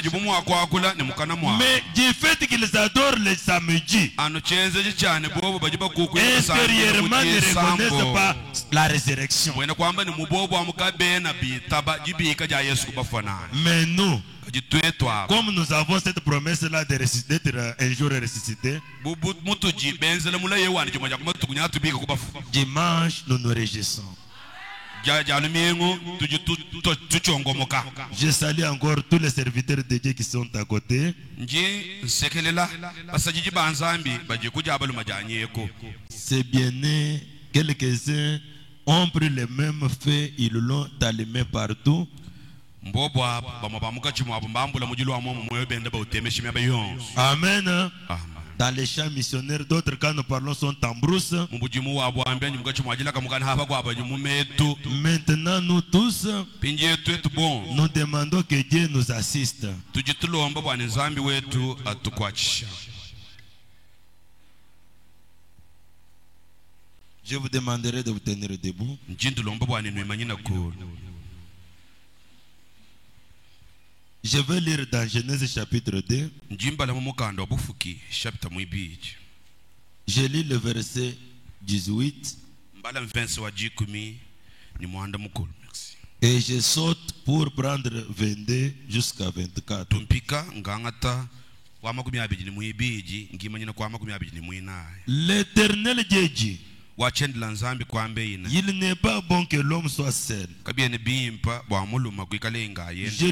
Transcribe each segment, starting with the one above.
Mais du fait qu'ils adorent les samedis, intérieurement ne reconnaissent pas la résurrection. Mais nous, comme nous avons cette promesse-là d'être un jour ressuscité, dimanche, nous nous réjouissons. Je salue encore tous les serviteurs de Dieu qui sont à côté. C'est bien né, quelques-uns ont pris les mêmes faits, ils l'ont allumé partout. Amen. Dans les champs missionnaires, d'autres quand nous parlons sont en brousse. Maintenant nous tous, nous demandons que Dieu nous assiste. Je vous demanderai de vous tenir debout. Je vais lire dans Genèse chapitre 2. Je lis le verset 18. Et je saute pour prendre 22 jusqu'à 24. L'Éternel Dieu dit: il n'est pas bon que l'homme soit seul. Je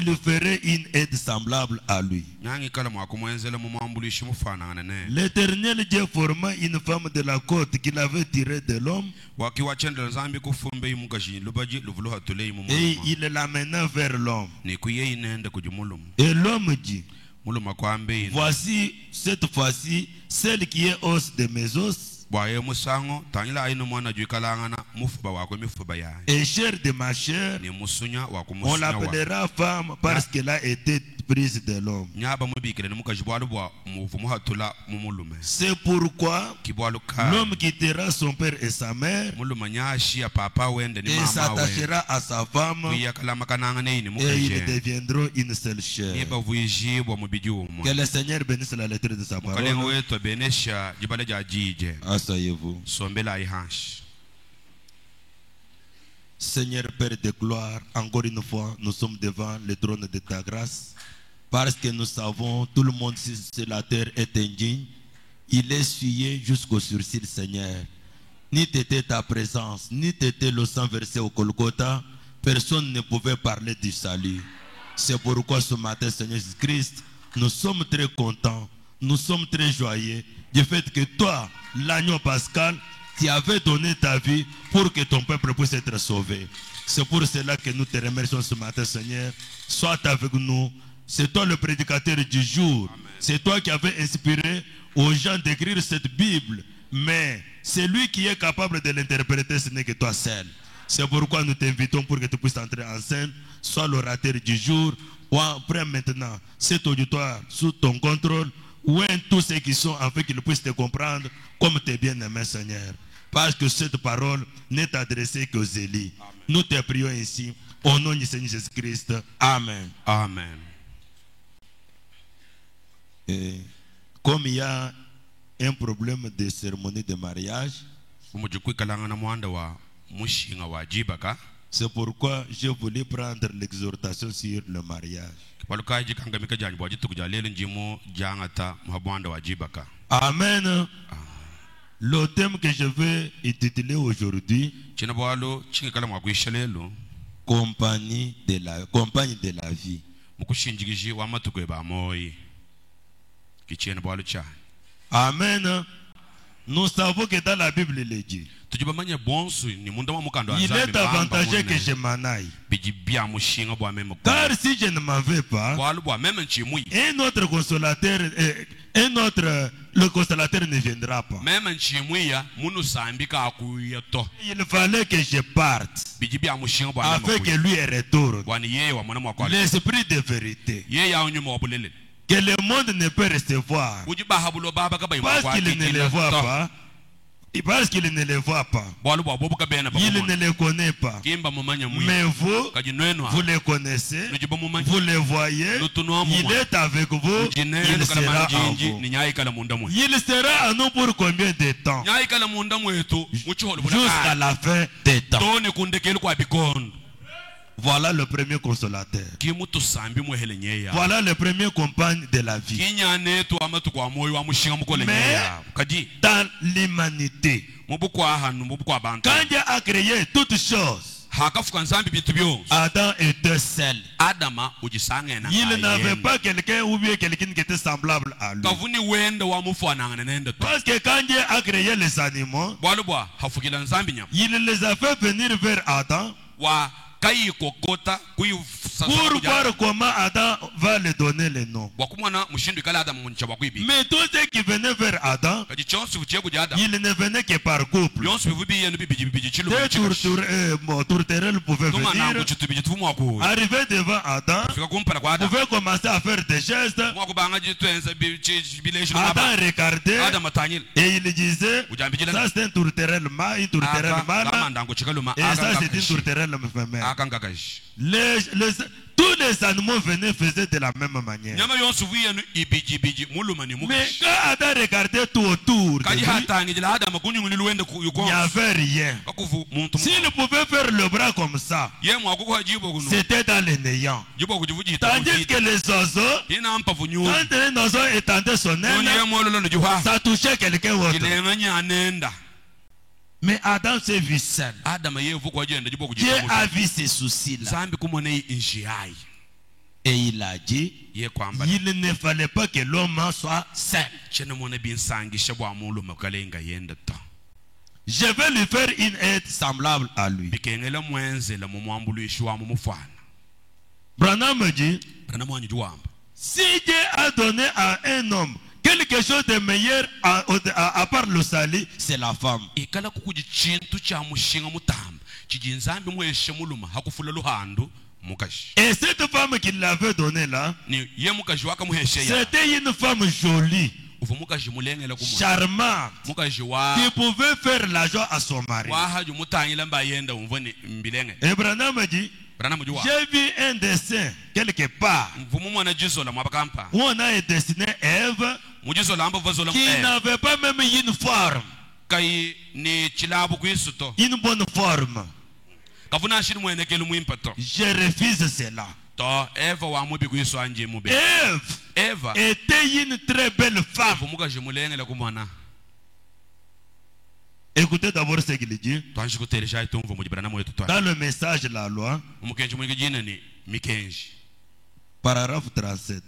lui ferai une aide semblable à lui. L'Éternel Dieu forma une femme de la côte qu'il avait tirée de l'homme. Et il l'amena vers l'homme. Et l'homme dit: voici cette fois-ci celle qui est os de mes os et chair de ma chair. On l'appellera femme parce qu'elle a été prise de l'homme. C'est pourquoi l'homme quittera son père et sa mère et s'attachera à sa femme et ils deviendront une seule chair. Que le Seigneur bénisse la lecture de sa parole. Asseyez-vous. Seigneur Père de gloire, encore une fois, nous sommes devant le trône de ta grâce. Parce que nous savons, tout le monde sur la terre est indigne. Il est essuyé jusqu'au sourcil, Seigneur. Ni t'était ta présence, ni t'était le sang versé au Golgotha, personne ne pouvait parler du salut. C'est pourquoi ce matin, Seigneur Jésus-Christ, nous sommes très contents, nous sommes très joyeux du fait que toi, l'agneau pascal, tu avais donné ta vie pour que ton peuple puisse être sauvé. C'est pour cela que nous te remercions ce matin, Seigneur. Sois avec nous. C'est toi le prédicateur du jour. C'est toi qui avais inspiré aux gens d'écrire cette Bible. Mais celui qui est capable de l'interpréter, ce n'est que toi seul. C'est pourquoi nous t'invitons pour que tu puisses entrer en scène. Sois l'orateur du jour. Prends maintenant cet auditoire sous ton contrôle. Ou tous ceux qui sont afin qu'ils puissent te comprendre comme tes bien-aimés, Seigneur. Parce que cette parole n'est adressée qu'aux élus. Nous te prions ici au nom du Seigneur Jésus-Christ. Amen. Amen. Et comme il y a un problème de cérémonie de mariage, c'est pourquoi je voulais prendre l'exhortation sur le mariage. Amen. Le thème que je vais intituler aujourd'hui, compagne de la vie. Amen. Nous savons que dans la Bible il est dit: il est avantageux que je m'en aille. Car si je ne m'en vais pas, un autre consolateur, le consolateur ne viendra pas. Il fallait que je parte afin que lui retourne. L'esprit de vérité que le monde ne peut recevoir parce qu'il ne le voit pas, Et parce qu'il ne les voit pas. Il ne les connaît pas. Mais vous les connaissez, vous les voyez, il est avec vous, il sera en vous. Il sera à nous pour combien de temps? Jusqu'à la fin des temps. Voilà le premier consolateur. Voilà le premier compagne de la vie. Mais dans l'humanité, quand Dieu a créé toutes choses, Adam était seul. Il n'avait pas quelqu'un ou bien quelqu'un qui était semblable à lui. Parce que quand Dieu a créé les animaux, il les a fait venir vers Adam pour voir comment Adam va lui donner le nom. Mais tous ceux qui venaient vers Adam, ils ne venaient que par couple. Des tourterelles pouvaient venir, arriver devant Adam, pouvaient commencer à faire des gestes. Adam regardait et il disait, ça c'est une tourterelle mâle, et ça c'est une tourterelle femelle. Tous les animaux venaient faisaient de la même manière. Mais quand Adam regardait tout autour de lui, il n'y avait rien. S'il pouvait faire le bras comme ça, c'était dans le néant. Tandis que les oiseaux, quand un oiseau étendait son aile, ça touchait quelqu'un d'autre. Mais Adam s'est vu seul. Dieu a vu ces soucis-là. Et il a dit, il ne fallait pas que l'homme soit seul. Je vais lui faire une aide semblable à lui. Branham me dit, si Dieu a donné à un homme quelque chose de meilleur à part le salut, c'est la femme. Et cette femme qu'il l'avait donnée là, c'était une femme jolie, charmante, qui pouvait faire la joie à son mari. Et Branham me dit, j'ai vu un dessin quelque part où on a dessiné Ève qui n'avait pas même une forme, une bonne forme. Je refuse cela. Ève était une très belle femme. Écoutez d'abord ce qu'il dit dans le message de la loi, paragraphe 37.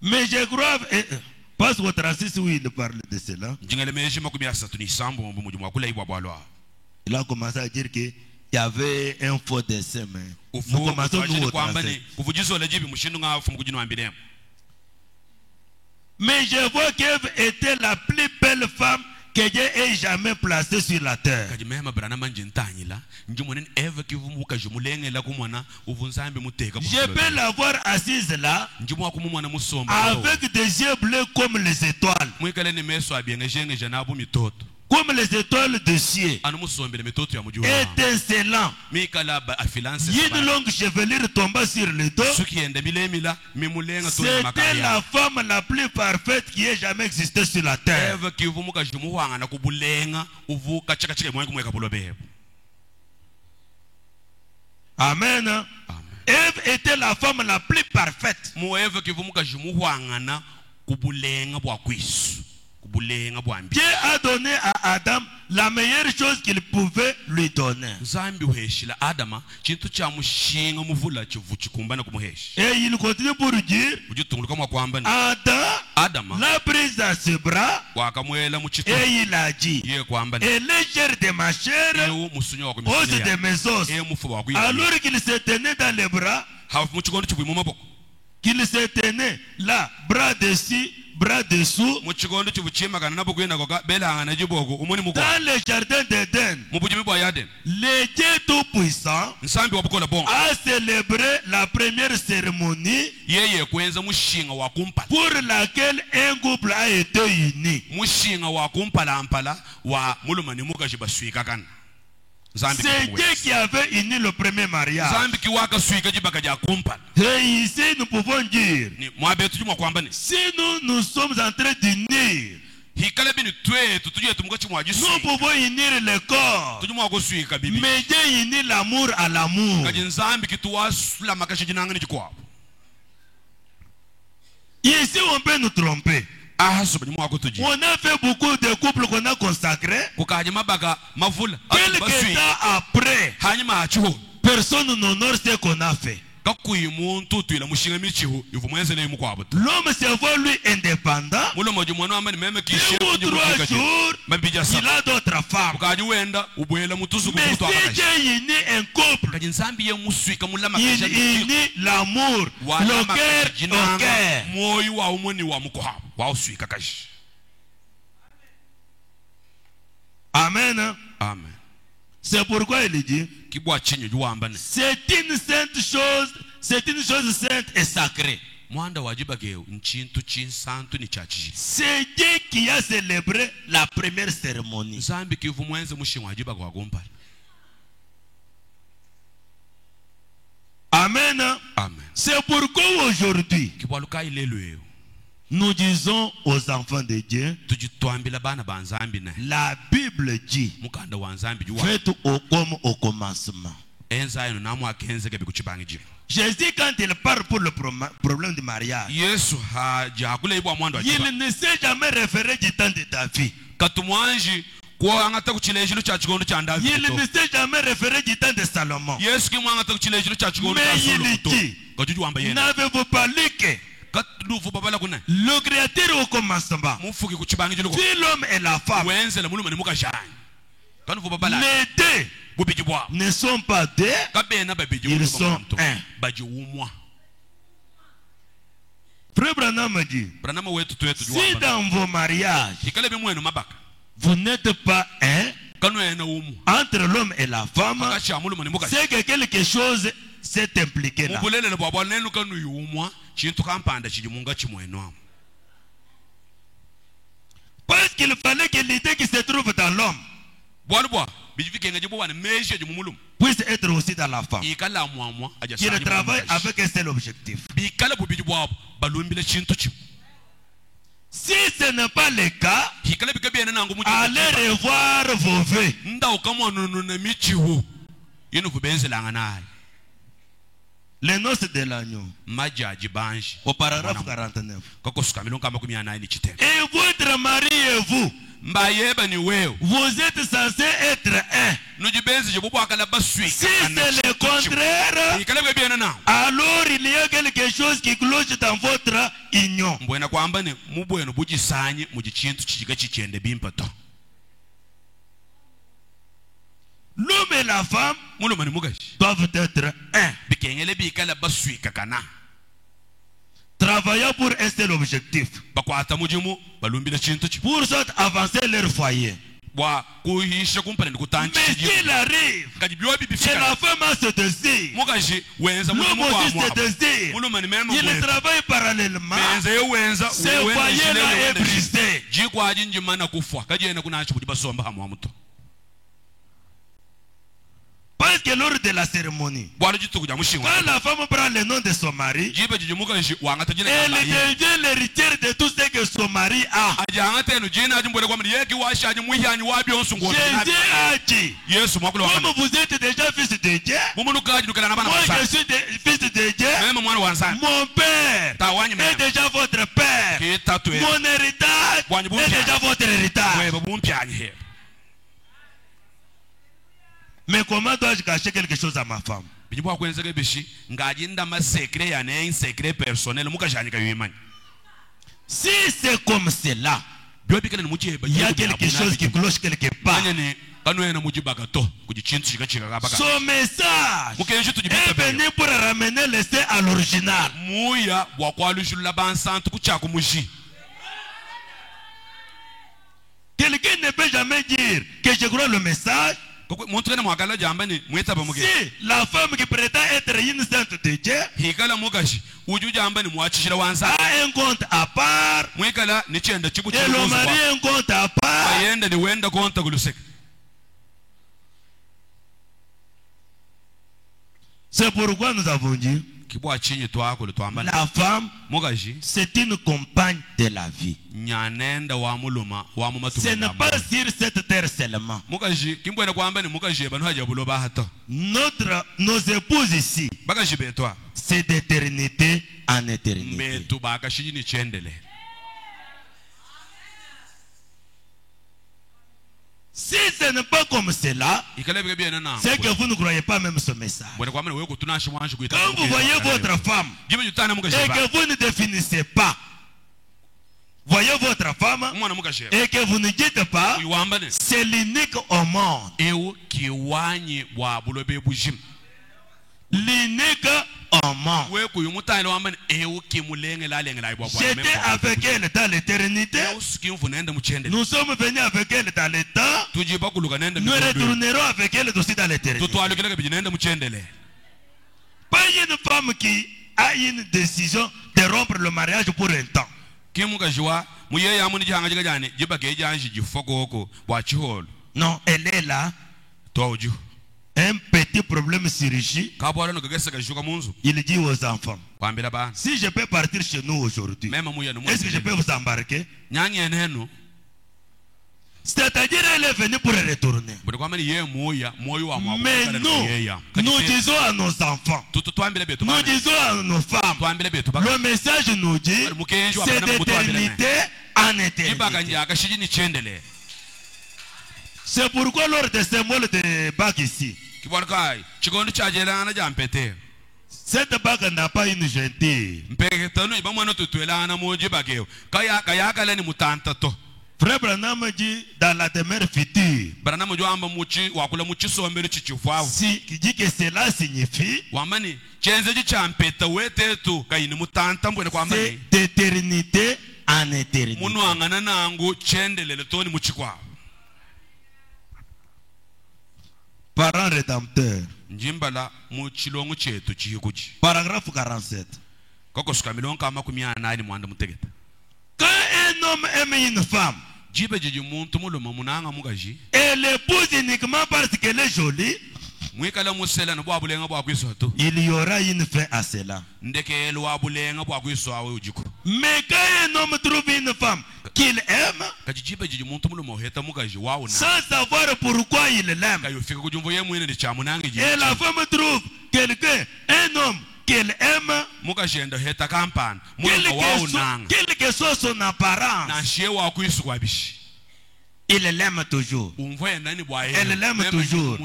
Mais je crois, parce qu'au 36 où il parle de cela, il a commencé à dire qu'il y avait un faux dessin. Mais nous commençons nous au 37. Mais je vois qu'Ève était la plus belle femme que Dieu ait jamais placée sur la terre. Je peux la voir assise là, avec des yeux bleus comme les étoiles, comme les étoiles de ciel, étincelant. Une longue chevelure tomba sur le dos. C'était la femme la plus parfaite qui ait jamais existé sur la terre. Amen. Ève était la femme la plus parfaite. Dieu a donné à Adam la meilleure chose qu'il pouvait lui donner. Et il continue pour dire, Adam l'a prise à ses bras et il a dit, elle est chair de ma chair, os de mes os. Alors qu'il se tenait dans les bras, qu'il se tenait là, bras dessus, bras dessous, dans le jardin d'Éden, le Dieu Tout-Puissant a célébré la première cérémonie pour laquelle un couple a été uni. C'est Dieu qui avait uni le premier mariage. Et ici nous pouvons dire, si nous sommes en train d'unir, nous pouvons unir le corps, mais Dieu unit l'amour à l'amour. Ici on peut nous tromper. On a fait beaucoup de couples qu'on a consacrés. Quelques temps après, personne n'honore ce qu'on a fait. L'homme se voit lui indépendant. 2 ou 3 jours, il a d'autres femmes. Mais si Dieu unit un couple, il unit l'amour, le cœur au cœur. Amen. Amen. C'est pourquoi il dit, c'est une sainte chose, c'est une chose sainte et sacrée. C'est Dieu qui a célébré la première cérémonie. Amen. Amen. C'est pourquoi aujourd'hui, nous disons aux enfants de Dieu, la Bible dit, faites comme au commencement. Jésus, quand il parle pour le problème du mariage, il ne s'est jamais référé du temps de David. Il ne s'est jamais référé du temps de Salomon. Mais il dit, n'avez-vous pas lu que le Créateur au commencement, puis l'homme et la femme, les deux ne sont pas deux, ils sont un. Frère Branham dit, si dans vos mariages, vous n'êtes pas un entre l'homme et la femme, c'est que quelque chose s'est impliqué là. Parce qu'il fallait que l'idée qui se trouve dans l'homme puisse être aussi dans la femme, qui travaille avec un seul objectif. Si ce n'est pas le cas, allez revoir vos vœux. Les noces de l'agneau, au paragraphe 49. Et votre mari et vous, vous êtes censés être un. Si c'est le contraire, alors il y a quelque chose qui cloche dans votre union. L'homme et la femme doivent être un, travaillant pour un seul objectif, pour avancer leur foyer. Mais s'il arrive que la femme a ce désir, l'homme aussi ce désir, il travaille parallèlement, ce foyer-là est brisé. Parce que lors de la cérémonie, quand la femme prend le nom de son mari, elle devient l'héritière de tout ce que son mari a. Jésus a dit, comme vous êtes déjà fils de Dieu, moi je suis fils de Dieu, mon père est déjà votre père, mon héritage est déjà votre héritage. Mais comment dois-je cacher quelque chose à ma femme? Si c'est comme cela, il y a quelque chose qui cloche quelque part. Son message est venu pour ramener l'essai à l'original. Quelqu'un ne peut jamais dire que je crois le message. Si la femme qui prétend être une sainte de Dieu a un compte à part et le mari a un compte à part, c'est pourquoi nous avons dit la femme, c'est une compagne de la vie. Ce n'est pas sur cette terre seulement. Nos épouses ici, c'est d'éternité en éternité. Si ce n'est pas comme cela, c'est que vous ne croyez pas même ce message. Quand vous voyez votre femme et que vous ne définissez pas, voyez votre femme et que vous ne dites pas, c'est l'unique au monde. L'unique au monde. J'étais avec elle dans l'éternité. Nous sommes venus avec elle dans le temps. Nous retournerons avec elle aussi dans l'éternité. Pas une femme qui a une décision de rompre le mariage pour un temps. Non, elle est là. Un petit problème chirurgical. Il dit aux enfants, si je peux partir chez nous aujourd'hui, est-ce que je peux vous embarquer? C'est-à-dire elle est venue pour retourner. Mais nous disons à nos enfants, nous disons à nos femmes, le message nous dit, c'est d'éternité en éternité. C'est pourquoi lors de ce symbole de bague ici, cette bague n'a pas une gentille. Frère Branham dit dans la demeure future, si qui dit que cela signifie c'est d'éternité en éternité. Parent rédempteur. Paragraphe 47. Quand un homme aime une femme et l'épouse uniquement parce qu'elle est jolie, il y aura une fin à cela. Mais quand un homme trouve une femme qu'il aime, sans savoir pourquoi il l'aime, et la femme trouve quelqu'un, un homme qu'elle aime, quelle que soit son apparence, il l'aime toujours. Elle l'aime toujours.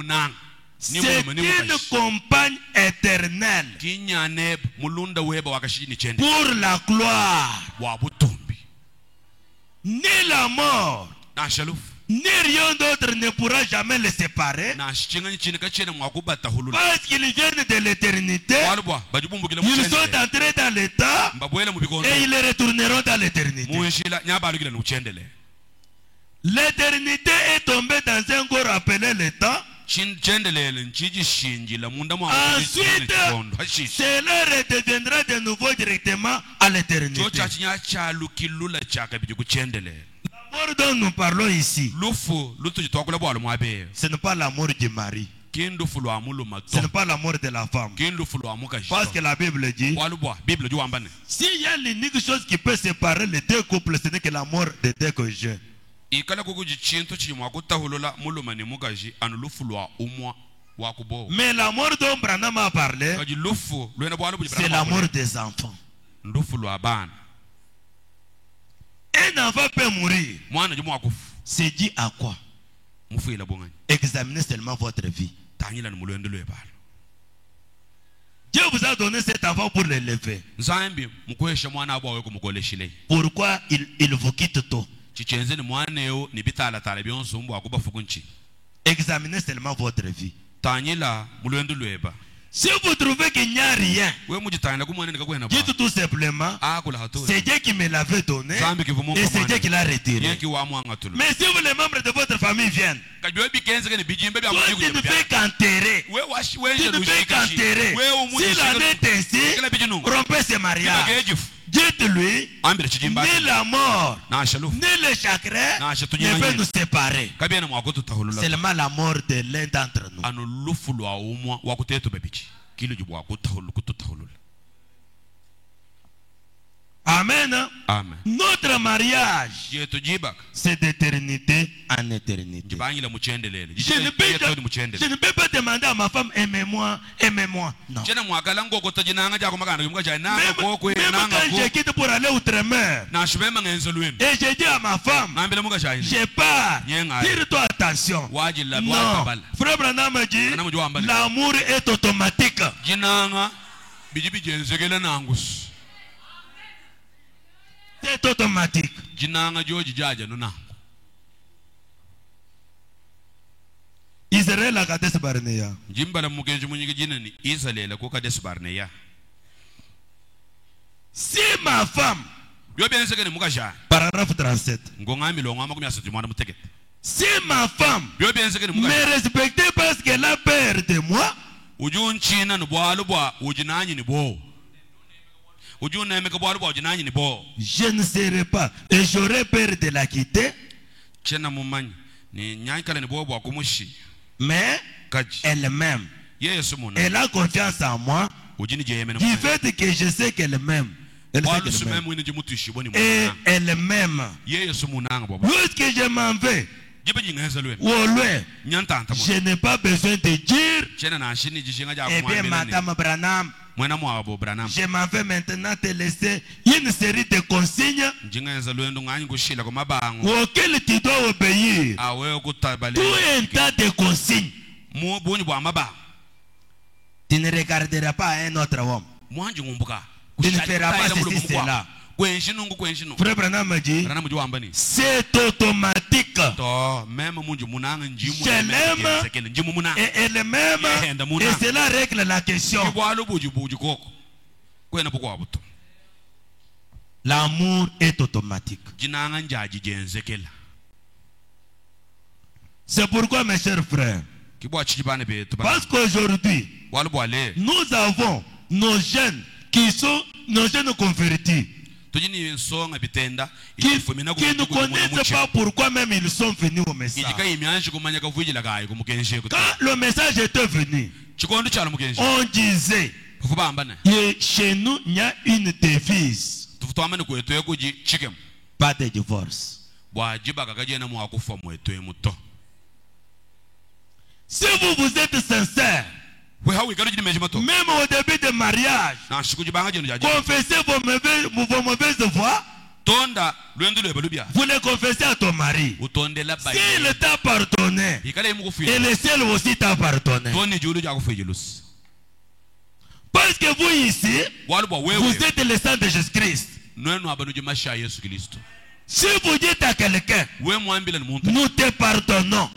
C'est une compagne éternelle pour la gloire. Ni la mort, ni rien d'autre ne pourra jamais les séparer. Parce qu'ils viennent de l'éternité, ils sont entrés dans le temps et ils retourneront dans l'éternité. L'éternité est tombée dans un corps appelé le temps. Ensuite, cela redeviendra de nouveau directement à l'éternité. L'amour dont nous parlons ici, ce n'est pas l'amour du mari. Ce n'est pas l'amour de la femme. Parce que la Bible dit, s'il y a l'unique chose qui peut séparer les deux couples, ce n'est que l'amour des deux conjoints. Mais l'amour dont Branham a parlé, c'est l'amour des enfants. Un enfant peut mourir. C'est dit à quoi? Examinez seulement votre vie. Dieu vous a donné cet enfant pour l'élever. Pourquoi il vous quitte tôt? Examinez seulement votre vie. Si vous trouvez qu'il n'y a rien, dites tout simplement, c'est Dieu qui me l'avait donné et c'est Dieu qui l'a retiré. Mais si vous, les membres de votre famille viennent, toi tu ne fais qu'enterrer. Tu ne fais qu'enterrer. S'il en est ainsi, rompez ce mariage. Dites-lui, ni la mort, ni le chagrin ne peut nous séparer. Seulement la mort de l'un d'entre nous. Amen. Amen. Notre mariage, c'est d'éternité en éternité. Je ne peux pas demander à ma femme, aimez-moi, aimez-moi. Non. Même quand je quitte pour aller outre-mer, et je dis à ma femme, je pars, tire-toi attention. Non. Frère Branham me dit, l'amour est automatique. C'est automatique. Israël a Kadesh Barnea. Si ma femme, paragraphe 37, si ma femme me respectait parce qu'elle a peur de moi, je ne serai pas et j'aurais peur de la quitter. Mais elle-même, elle a confiance en moi du fait que je sais qu'elle m'aime. Et elle-même, lorsque je m'en vais au loin, je n'ai pas besoin de dire, eh bien Madame Branham, je m'en vais maintenant te laisser une série de consignes auxquelles tu dois obéir. Tout un tas de consignes. Tu ne regarderas pas un autre homme. Tu ne feras pas ceci, cela. Frère Branham me dit, c'est automatique. Je l'aime et elle m'aime et cela règle la question. L'amour est automatique. C'est pourquoi mes chers frères, parce qu'aujourd'hui nous avons nos jeunes qui sont nos jeunes convertis qui ne connaissent pas pourquoi même ils sont venus au message. Quand le message était venu, on disait, et chez nous il y a une devise, pas de divorce. Si vous êtes sincère, même au début du mariage, confessez vos mauvaises voies. Vous les confessez à ton mari. S'il t'a pardonné, et le ciel aussi t'a pardonné. Parce que vous ici, vous êtes le sang de Jésus-Christ. Si vous dites à quelqu'un, nous te pardonnons,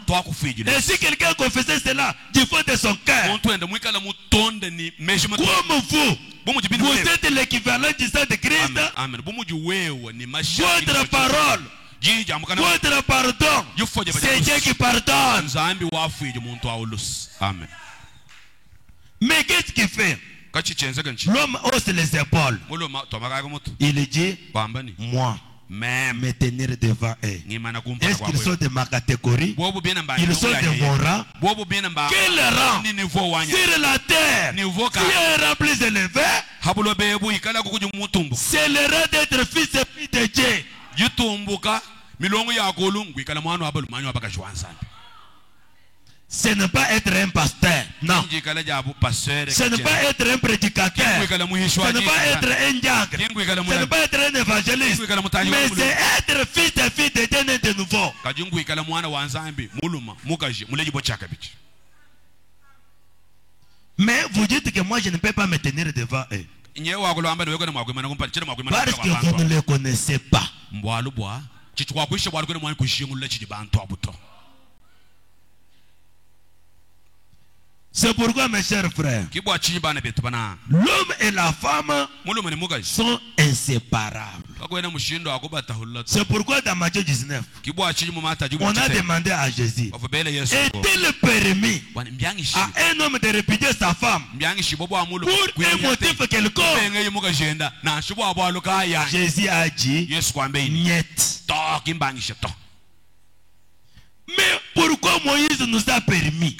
et si quelqu'un confessait cela du fond de son cœur, comme vous êtes l'équivalent du sang de Christ, votre parole, votre pardon, c'est Dieu qui pardonne. Mais qu'est-ce qu'il fait? L'homme hausse les épaules. Il dit, moi, me tenir devant eux. Est-ce qu'ils sont de ma catégorie? Ils sont de mon rang? Quel rang sur la terre qui est rempli de l'évêque? C'est le rang d'être fils et fille de Dieu. Ce n'est pas être un pasteur, non. Ce n'est pas être un prédicateur. Ce n'est pas être un diacre. Ce n'est pas être un évangéliste. Mais c'est être fils et fille de Dieu de nouveau. Mais vous dites que moi je ne peux pas me tenir devant eux. Parce que vous ne les connaissez pas. C'est pourquoi, mes chers frères, l'homme et la femme sont inséparables. C'est pourquoi dans Matthieu 19, on a demandé à Jésus, est-il permis à un homme de répudier sa femme pour un motif quelconque? Jésus a dit, niet. Mais pourquoi Moïse nous a permis?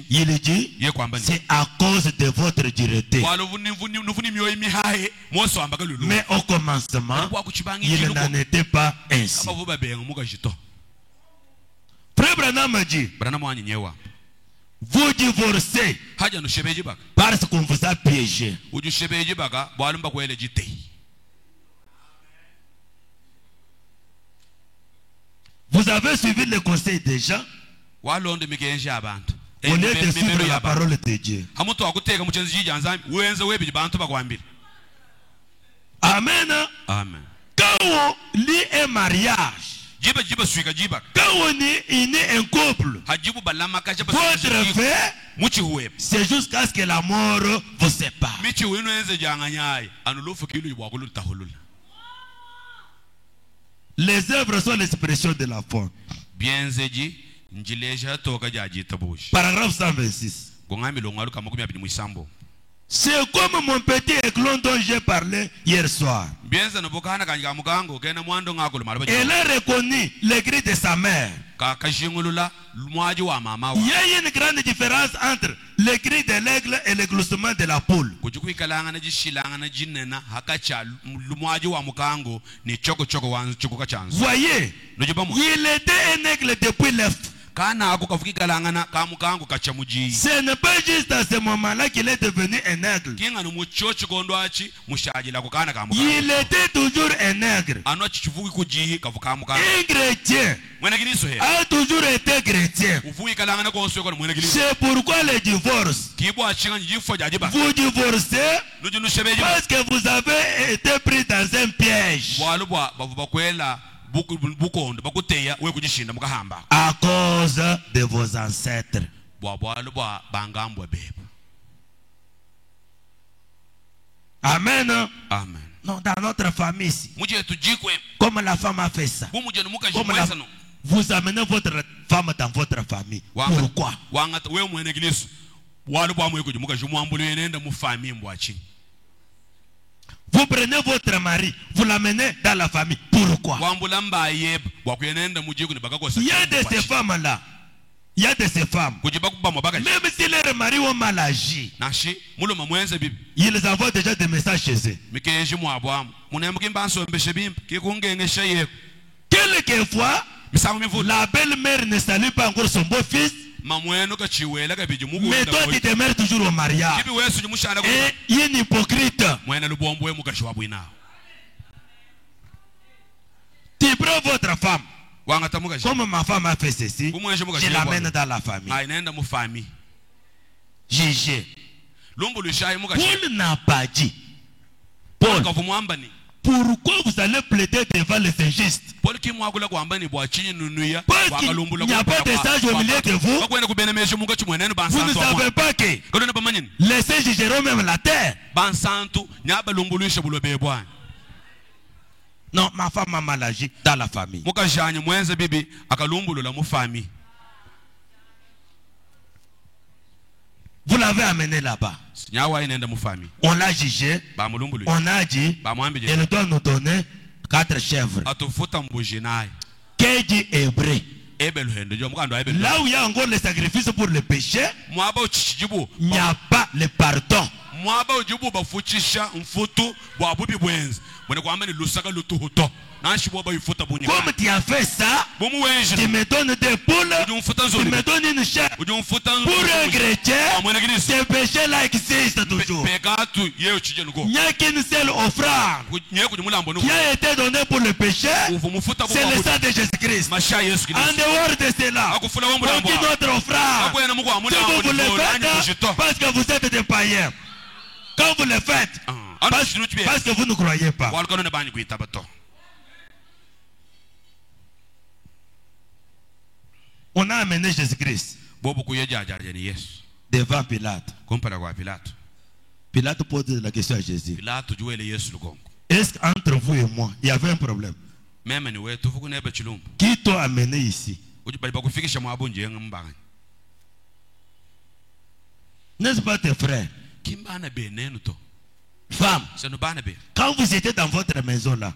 Il dit, c'est à cause de votre dureté. Mais au commencement, il n'en était pas ainsi. Frère Branham dit, vous divorcez parce qu'on vous a piégé. Vous avez suivi le conseil des gens au lieu de suivre la parole de Dieu. Amen. Amen. Quand on lit un mariage, quand on est un couple, votre fait, c'est jusqu'à ce que la mort vous sépare. Les œuvres sont l'expression de la foi. Paragraphe 126. C'est comme mon petit éclon dont j'ai parlé hier soir. Elle a reconnu le cri de sa mère. Il y a une grande différence entre le cri de l'aigle et le gloussement de la poule. Voyez, il était un aigle depuis l'œuf. Ce n'est pas juste à ce moment-là qu'il est devenu un aigle. Il était toujours un aigle. Un chrétien a toujours été chrétien. C'est pourquoi le divorce. Vous divorcez parce que vous avez été pris dans un piège. À cause de vos ancêtres. Amen. Amen. Non, dans notre famille ici, comme la femme a fait ça, vous amenez votre femme dans votre famille. Pourquoi? Vous prenez votre mari, vous l'amenez dans la famille. Pourquoi? Il y a de ces femmes-là. Il y a de ces femmes. Même si leurs maris ont mal agi, ils envoient déjà des messages chez eux. Quelquefois, la belle-mère ne salue pas encore son beau-fils. Mais toi tu demeures toujours au mariage. Et il est un hypocrite. Tu prends votre femme. Comme ma femme a fait ceci, je l'amène dans la famille. Gégé. Paul n'a pas dit. Paul, pourquoi vous allez plaider devant les injustes? Parce qu'il n'y a pas de sage au milieu de vous. Vous ne savez pas que les sages jugeront même la terre. Non, ma femme a mal agi dans la famille. Vous l'avez amené là-bas. On l'a jugé. On a dit, elle doit nous donner 4 chèvres. Qu'est dit hébreu? Là où il y a encore le sacrifice pour le péché, il n'y a pas le pardon. Comme tu as fait ça, tu me donnes des poules, tu me donnes une chair. Pour un chrétien, ce péché-là existe toujours. Il n'y a qu'une seule offrande qui a été donnée pour le péché, c'est le sang de Jésus-Christ. En dehors de cela, aucune autre offrande. Si vous le faites parce que vous êtes des païens, quand vous le faites, parce que vous ne croyez pas. On a amené Jésus-Christ devant Pilate. Pilate pose la question à Jésus. Est-ce qu'entre vous et moi, il y avait un problème? Qui t'a amené ici? N'est-ce pas tes frères? Femmes, quand vous étiez dans votre maison là,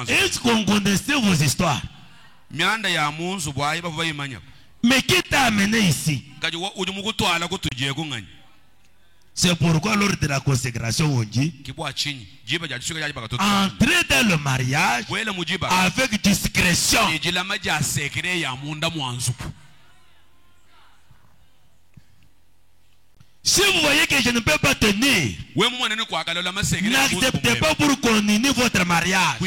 est-ce qu'on connaissait vos histoires? Mais qui t'a amené ici? C'est pourquoi lors de la consécration on dit entrer dans le mariage avec discrétion. Si vous voyez que je ne peux pas tenir, n'acceptez pas pour continuer votre mariage.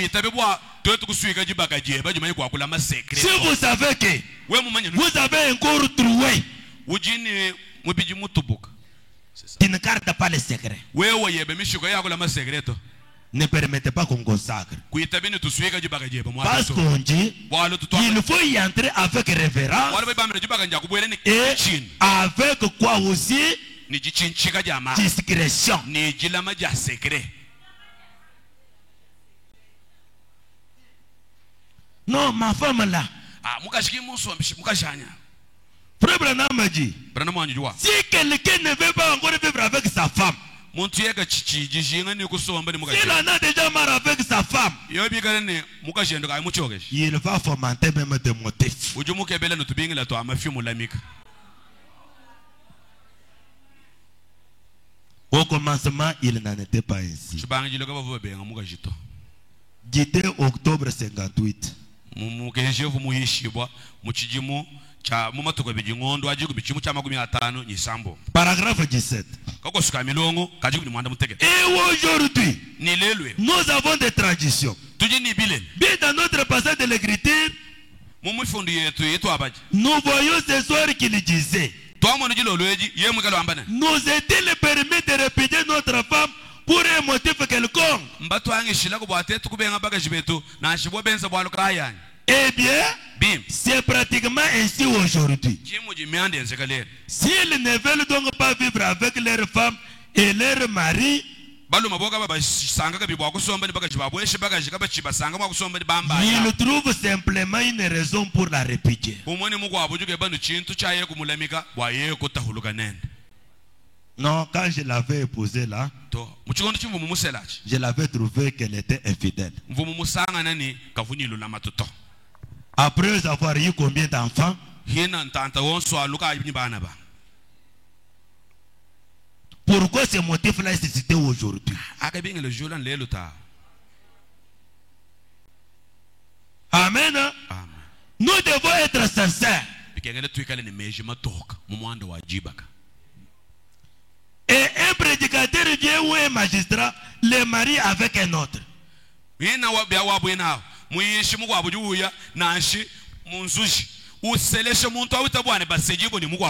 Si vous savez que vous avez encore trouvé, tu ne gardes pas les secrets. Ne permettez pas qu'on consacre. Parce qu'on dit qu'il faut y entrer avec révérence et avec quoi aussi? Discrétion. Non, ma femme là. Frère Branham m'a dit, si quelqu'un ne veut pas encore vivre avec sa femme, s'il en a déjà marre avec sa femme, il va fomenter même des motifs. Au commencement, il n'en était pas ainsi. Guité octobre 58. Paragraphe 17. Et aujourd'hui, nous avons des traditions. Bien dans notre passage de l'écriture, nous voyons ce soir qu'il disait, nous est-il permis de répéter notre femme pour un motif quelconque? Eh bien, c'est pratiquement ainsi aujourd'hui. S'ils ne veulent donc pas vivre avec leur femme et leur mari, ils trouvent simplement une raison pour la répudier. Non, quand je l'avais épousée là, je l'avais trouvé qu'elle était infidèle. Après avoir eu combien d'enfants? Pourquoi ce motif-là est cité aujourd'hui? Amen. Nous devons être sincères. Et un prédicateur vient ou un magistrat le marie avec un autre.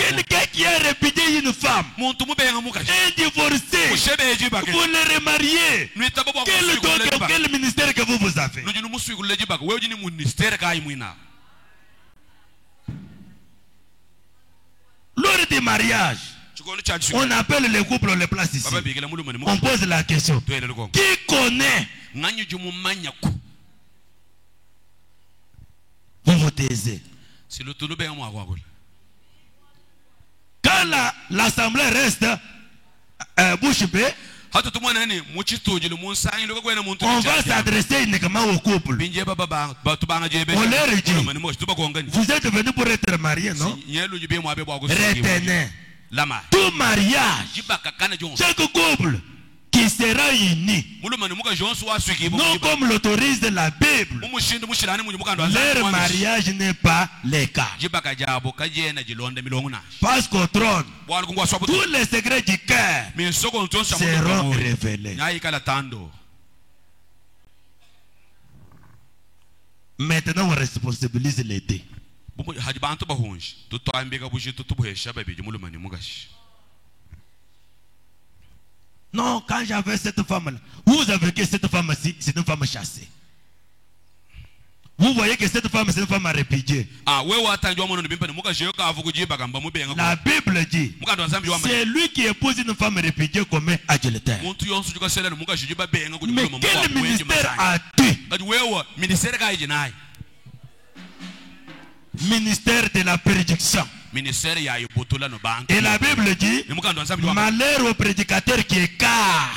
Quelqu'un qui a répété une femme, un divorcé, vous le remariez. Quel ministère que vous avez? Lors du mariage, on appelle les couples, on les place ici. On pose la question. Qui connaît? Vous vous taisez. Quand l'assemblée reste bouche bée, on va s'adresser uniquement au couple. On leur dit, vous êtes venus pour être mariés, non? Retenez, tout mariage, chaque couple qui sera uni, non comme l'autorise la Bible, leur mariage n'est pas légal. Parce qu'au trône, tous les secrets du cœur seront révélés. Maintenant, on responsabilise les deux. Non, quand j'avais cette femme-là, vous avez que cette femme-ci, c'est une femme chassée. Vous voyez que cette femme, c'est une femme à répudier. La Bible dit, c'est lui qui épouse une femme répudiée comme adultère. Mais quel ministère as-tu? Ministère de la prédiction. Et la Bible dit, malheur au prédicateur qui écarte.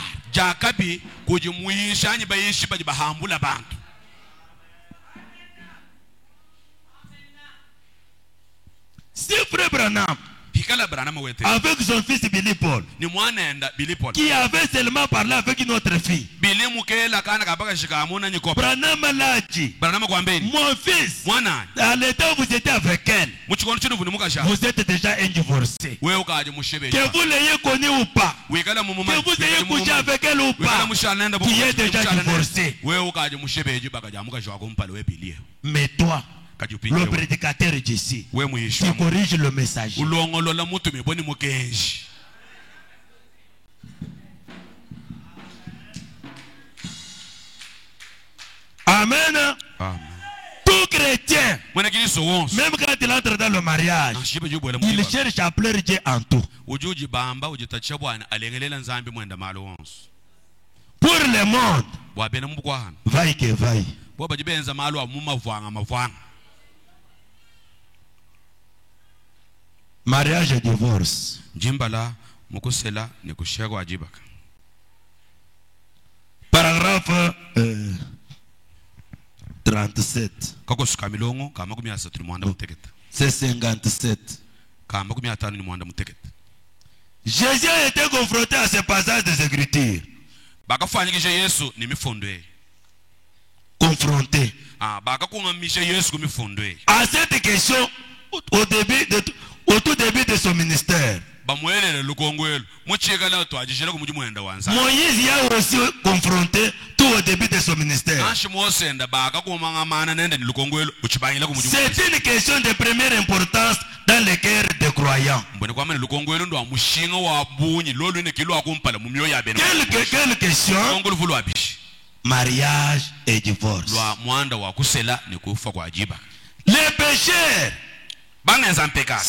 Si frère Branham, avec son fils Billy Paul, qui avait seulement parlé avec une autre fille, Branham l'a dit, mon fils, à l'état où vous étiez avec elle, vous êtes déjà un divorcé. Que vous l'ayez connu ou pas, que vous ayez couché avec elle ou pas, tu es déjà divorcé. Mais toi, le prédicateur d'ici, tu corriges le message. Amen. Amen. Tout chrétien, même quand il entre dans le mariage, il cherche à plaire Dieu en tout. Pour le monde, vaille que vaille. Mariage et divorce. Paragraphe 37. C'est 57. Jésus a été confronté à ce passage des Écritures. Confronté à cette question au tout début de son ministère. Moïse y a aussi confronté tout au début de son ministère. C'est une question de première importance dans les cœurs des croyants. Quelle question? Mariage et divorce. Les pécheurs,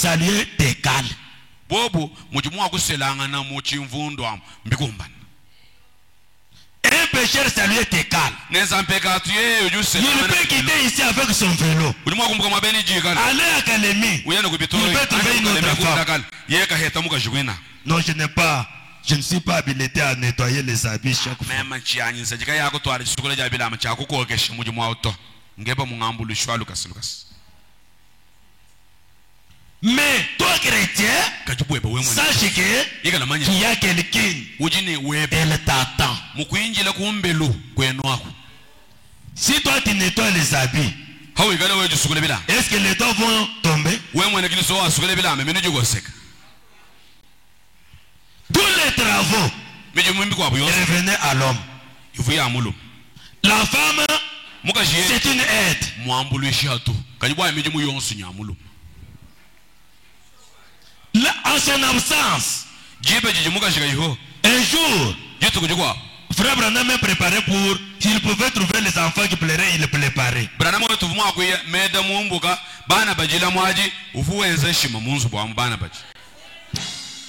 saluer décale. Un pécheur salué décale. Il peut quitter ici avec son vélo, aller à Académie, il peut trouver une autre femme. Non, je ne suis pas habilité à nettoyer les habits chaque fois. Mais toi chrétien, sache qu'il y a quelqu'un, elle t'attend. Si toi tu nettoies les habits, est-ce que les doigts vont tomber? Tous les travaux revenaient à l'homme. La femme, c'est une aide. Là, en son absence, un jour, frère Branham est préparé pour, s'il pouvait trouver les enfants qui plairaient, il les préparait.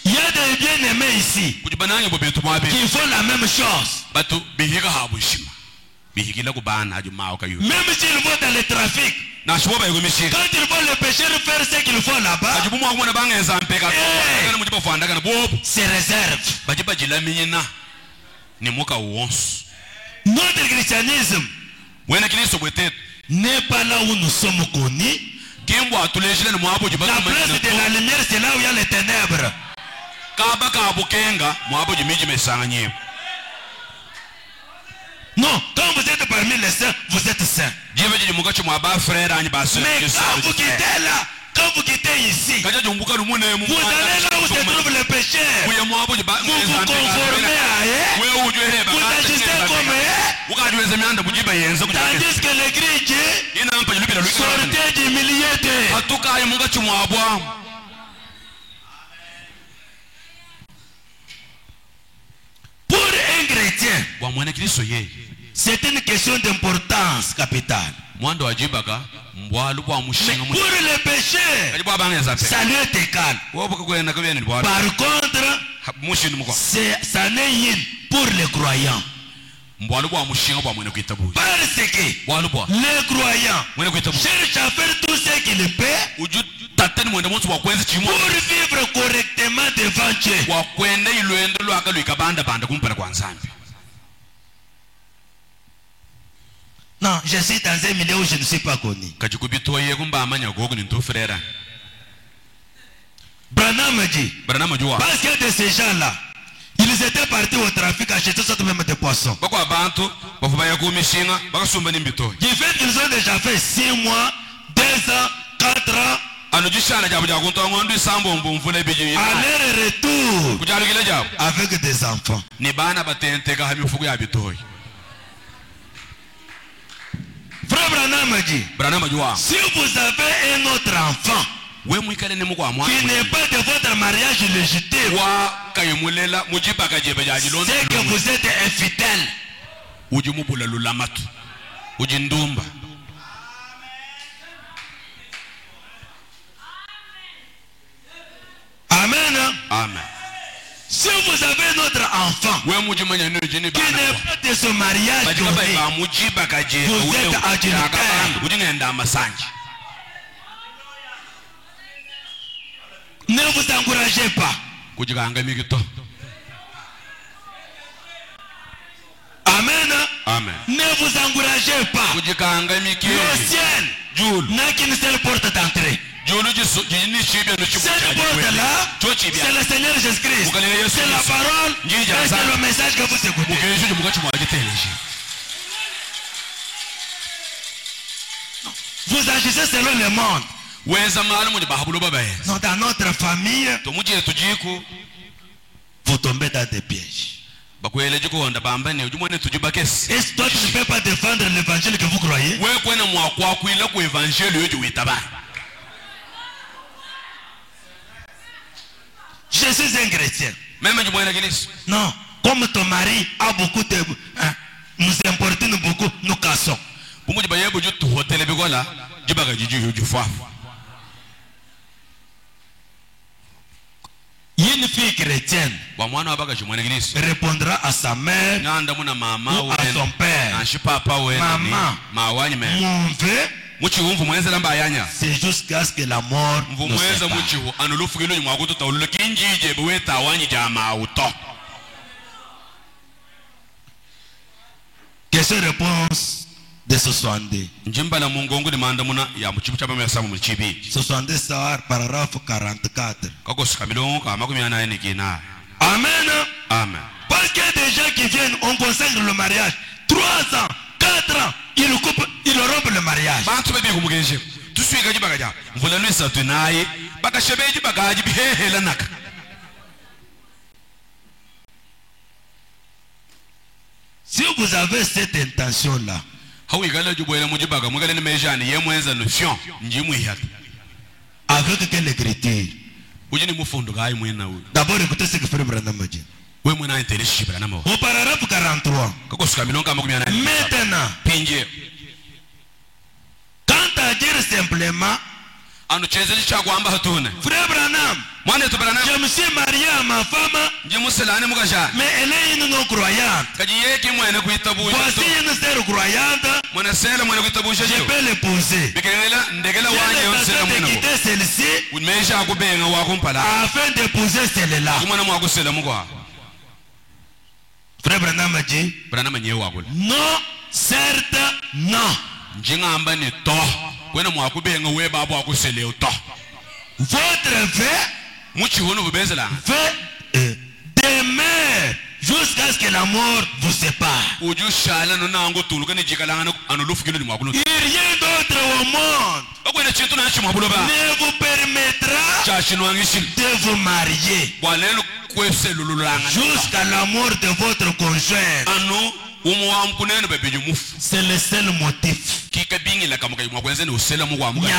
Il y a des bien-aimés ici qui font la même chose. Même s'ils vont dans le trafic, quand ils voient les pécheurs faire ce qu'ils font là-bas, c'est réserve. Notre christianisme n'est pas là où nous sommes connus. La place de la lumière, c'est là où il y a les ténèbres. Non, quand vous êtes parmi les saints, vous êtes saints. Mais quand vous quittez là, quand vous quittez ici, vous allez là où se trouvent les pécheurs. Vous vous conformez à eux, vous agissez comme eux. Tandis que l'Église dit, sortez du milieu d'eux. Pour un chrétien, C'est une question d'importance capitale. Mais pour le péché, salut est égal. Par contre, ça n'est pour les croyants. Parce que les croyants cherchent à faire tout ce qu'ils peuvent pour vivre correctement devant Dieu. Non, je suis dans un milieu où je ne suis pas connu. Branham dit, parce que de ces gens-là, ils étaient partis au trafic acheter sorte même de poissons. Du fait qu'ils ont déjà fait 6 mois, 2 ans, 4 ans, aller-retour avec des enfants. Frère Branham dit, si vous avez un autre enfant qui n'est pas de votre mariage légitime, c'est que vous êtes infidèle. Amen. Amen. Si vous avez notre enfant qui n'est pas de ce mariage donné, vous êtes adultère. Ne vous encouragez pas. Amen. Amen. Ne vous encouragez pas. Le ciel n'a qu'une seule porte d'entrée. Cette porte-là, c'est le Seigneur Jésus-Christ. C'est la parole et c'est le message que vous écoutez. Vous agissez selon le monde. Non, dans notre famille, vous tombez dans des pièges. Et toi, tu ne peux pas défendre l'évangile que vous croyez. Je suis un chrétien. Non, comme ton mari a beaucoup de... nous importune beaucoup, nous cassons. Une fille chrétienne répondra à sa mère ou à son père. Maman, mon vœu, c'est jusqu'à ce que la mort nous sépare. Question-réponse de 62. 62 Sahar, paragraphe 44. Amen. Amen. Parce qu'il y a des gens qui viennent, on consacre le mariage. 3 ans, 4 ans, ils rompent le mariage. Si vous avez cette intention-là, avec quelle écriture? D'abord, écoutez ce que Frère Branham dit. Au paragraphe 43. Maintenant, quant à dire simplement, Frère Branham, je me suis marié à ma femme, mais elle est une non-croyante. Voici une sœur croyante, je peux l'épouser. J'ai l'intention de quitter celle-ci afin d'épouser celle-là. Frère Branham dit, non, certes, non. Votre vœu demeure jusqu'à ce que la mort vous sépare. Il n'y a rien d'autre au monde ne vous permettra de vous marier jusqu'à la mort de votre conjoint. C'est le seul motif. Il n'y a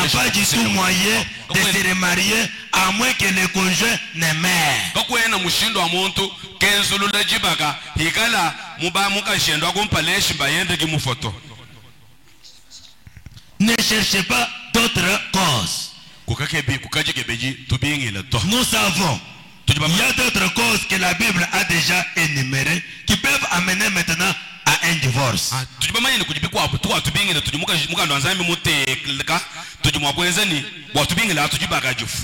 pas du tout moyen de se remarier à moins que le conjoint ne meure. Ne cherchez pas d'autres causes. Nous savons, il y a d'autres causes que la Bible a déjà énumérées qui peuvent amener maintenant à un divorce.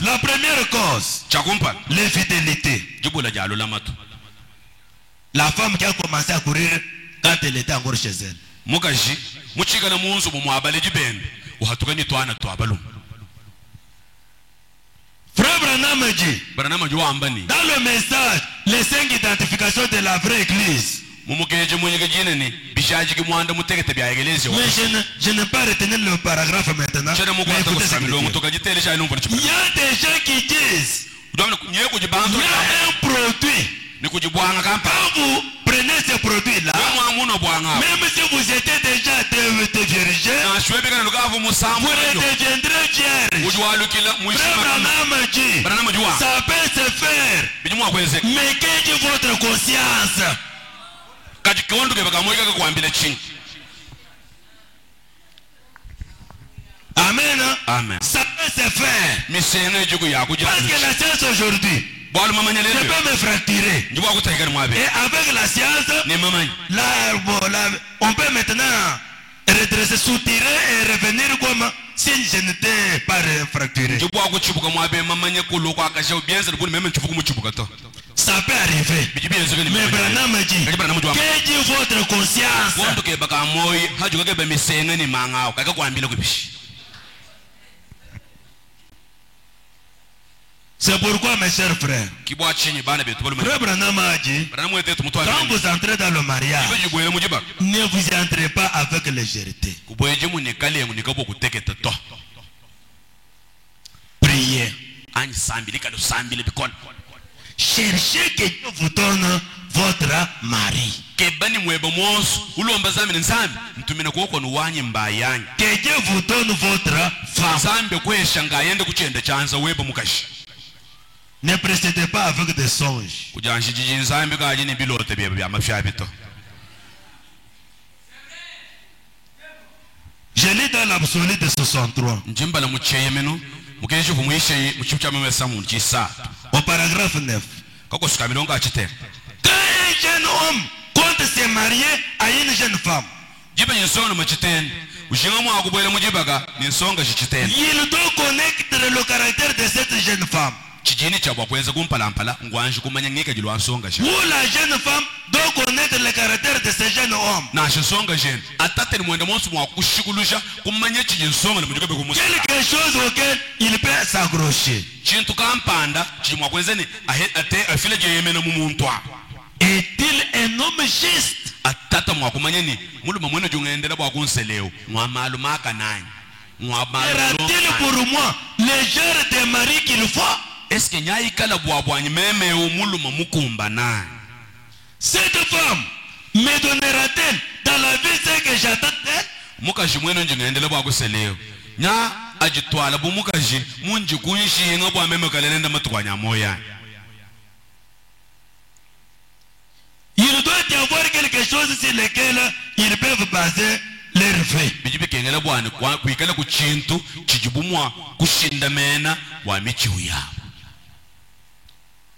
La première cause, l'infidélité. La femme qui a commencé à courir quand elle était encore chez elle. Frère Branham dit, dans le message, les 5 identifications de la vraie église. Mais je n'ai pas retenu le paragraphe maintenant. Il y a des gens qui disent, il y a un produit. Quand vous prenez ce produit-là, même si vous étiez déjà vierge, vous redeviendrez vierge. Frère Branham dit, ça peut se faire, mais qu'est-ce que votre conscience? Amen. Amen. Ça peut se faire. Parce que la science aujourd'hui, je peux me fracturer. Et avec la science, on peut maintenant redresser, soutirer et revenir comme si je n'étais pas fracturé. Ça peut arriver. Mais Branham dit, qu'est-ce que votre conscience? C'est pourquoi, mes chers frères, Frère Branham a dit, quand vous entrez dans le mariage, ne vous y entrez pas avec légèreté. Priez. Cherchez que Dieu vous donne votre mari. Que Dieu vous donne votre femme. Ne précédez pas avec des songes. Je lis dans l'absolu de 63. Au paragraphe 9. Quand un jeune homme compte se marier à une jeune femme, il doit connaître le caractère de cette jeune femme. Ou la jeune femme doit connaître le caractère de ce jeune homme. Quelque chose auquel il peut s'accrocher. Est-il un homme juste? Sera-t-il pour moi le genre de mari qu'il faut? Cette femme me donnera-t-elle dans la vie ce que j'attends d'elle? Il doit y avoir quelque chose sur lequel ils peuvent baser leur vie.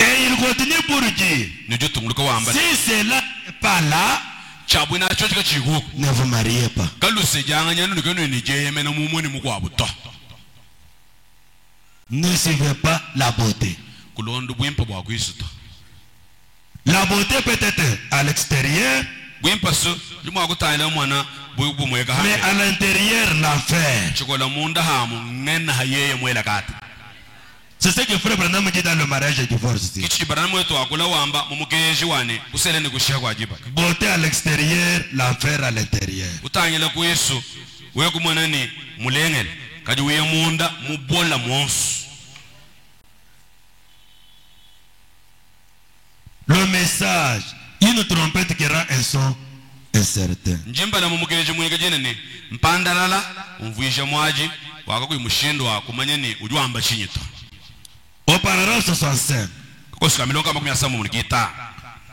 Et il continue pour dire, si cela n'est pas là, ne vous mariez pas. Ne suivez pas la beauté. La beauté peut être à l'extérieur, mais à l'intérieur, l'enfer. C'est ce que Frère Branham dit dans le mariage et divorce. Beauté à l'extérieur, l'enfer à l'intérieur. Le message, une trompette qui rend un son incertain. Njimba la mumugereje mwegejene ni mpandalala umvuisha mwaji wakakuyi mushindwa kumanyeni ujuamba chinyito. Au paragraphe 65. Kosuka milonga makumyasamu munikita.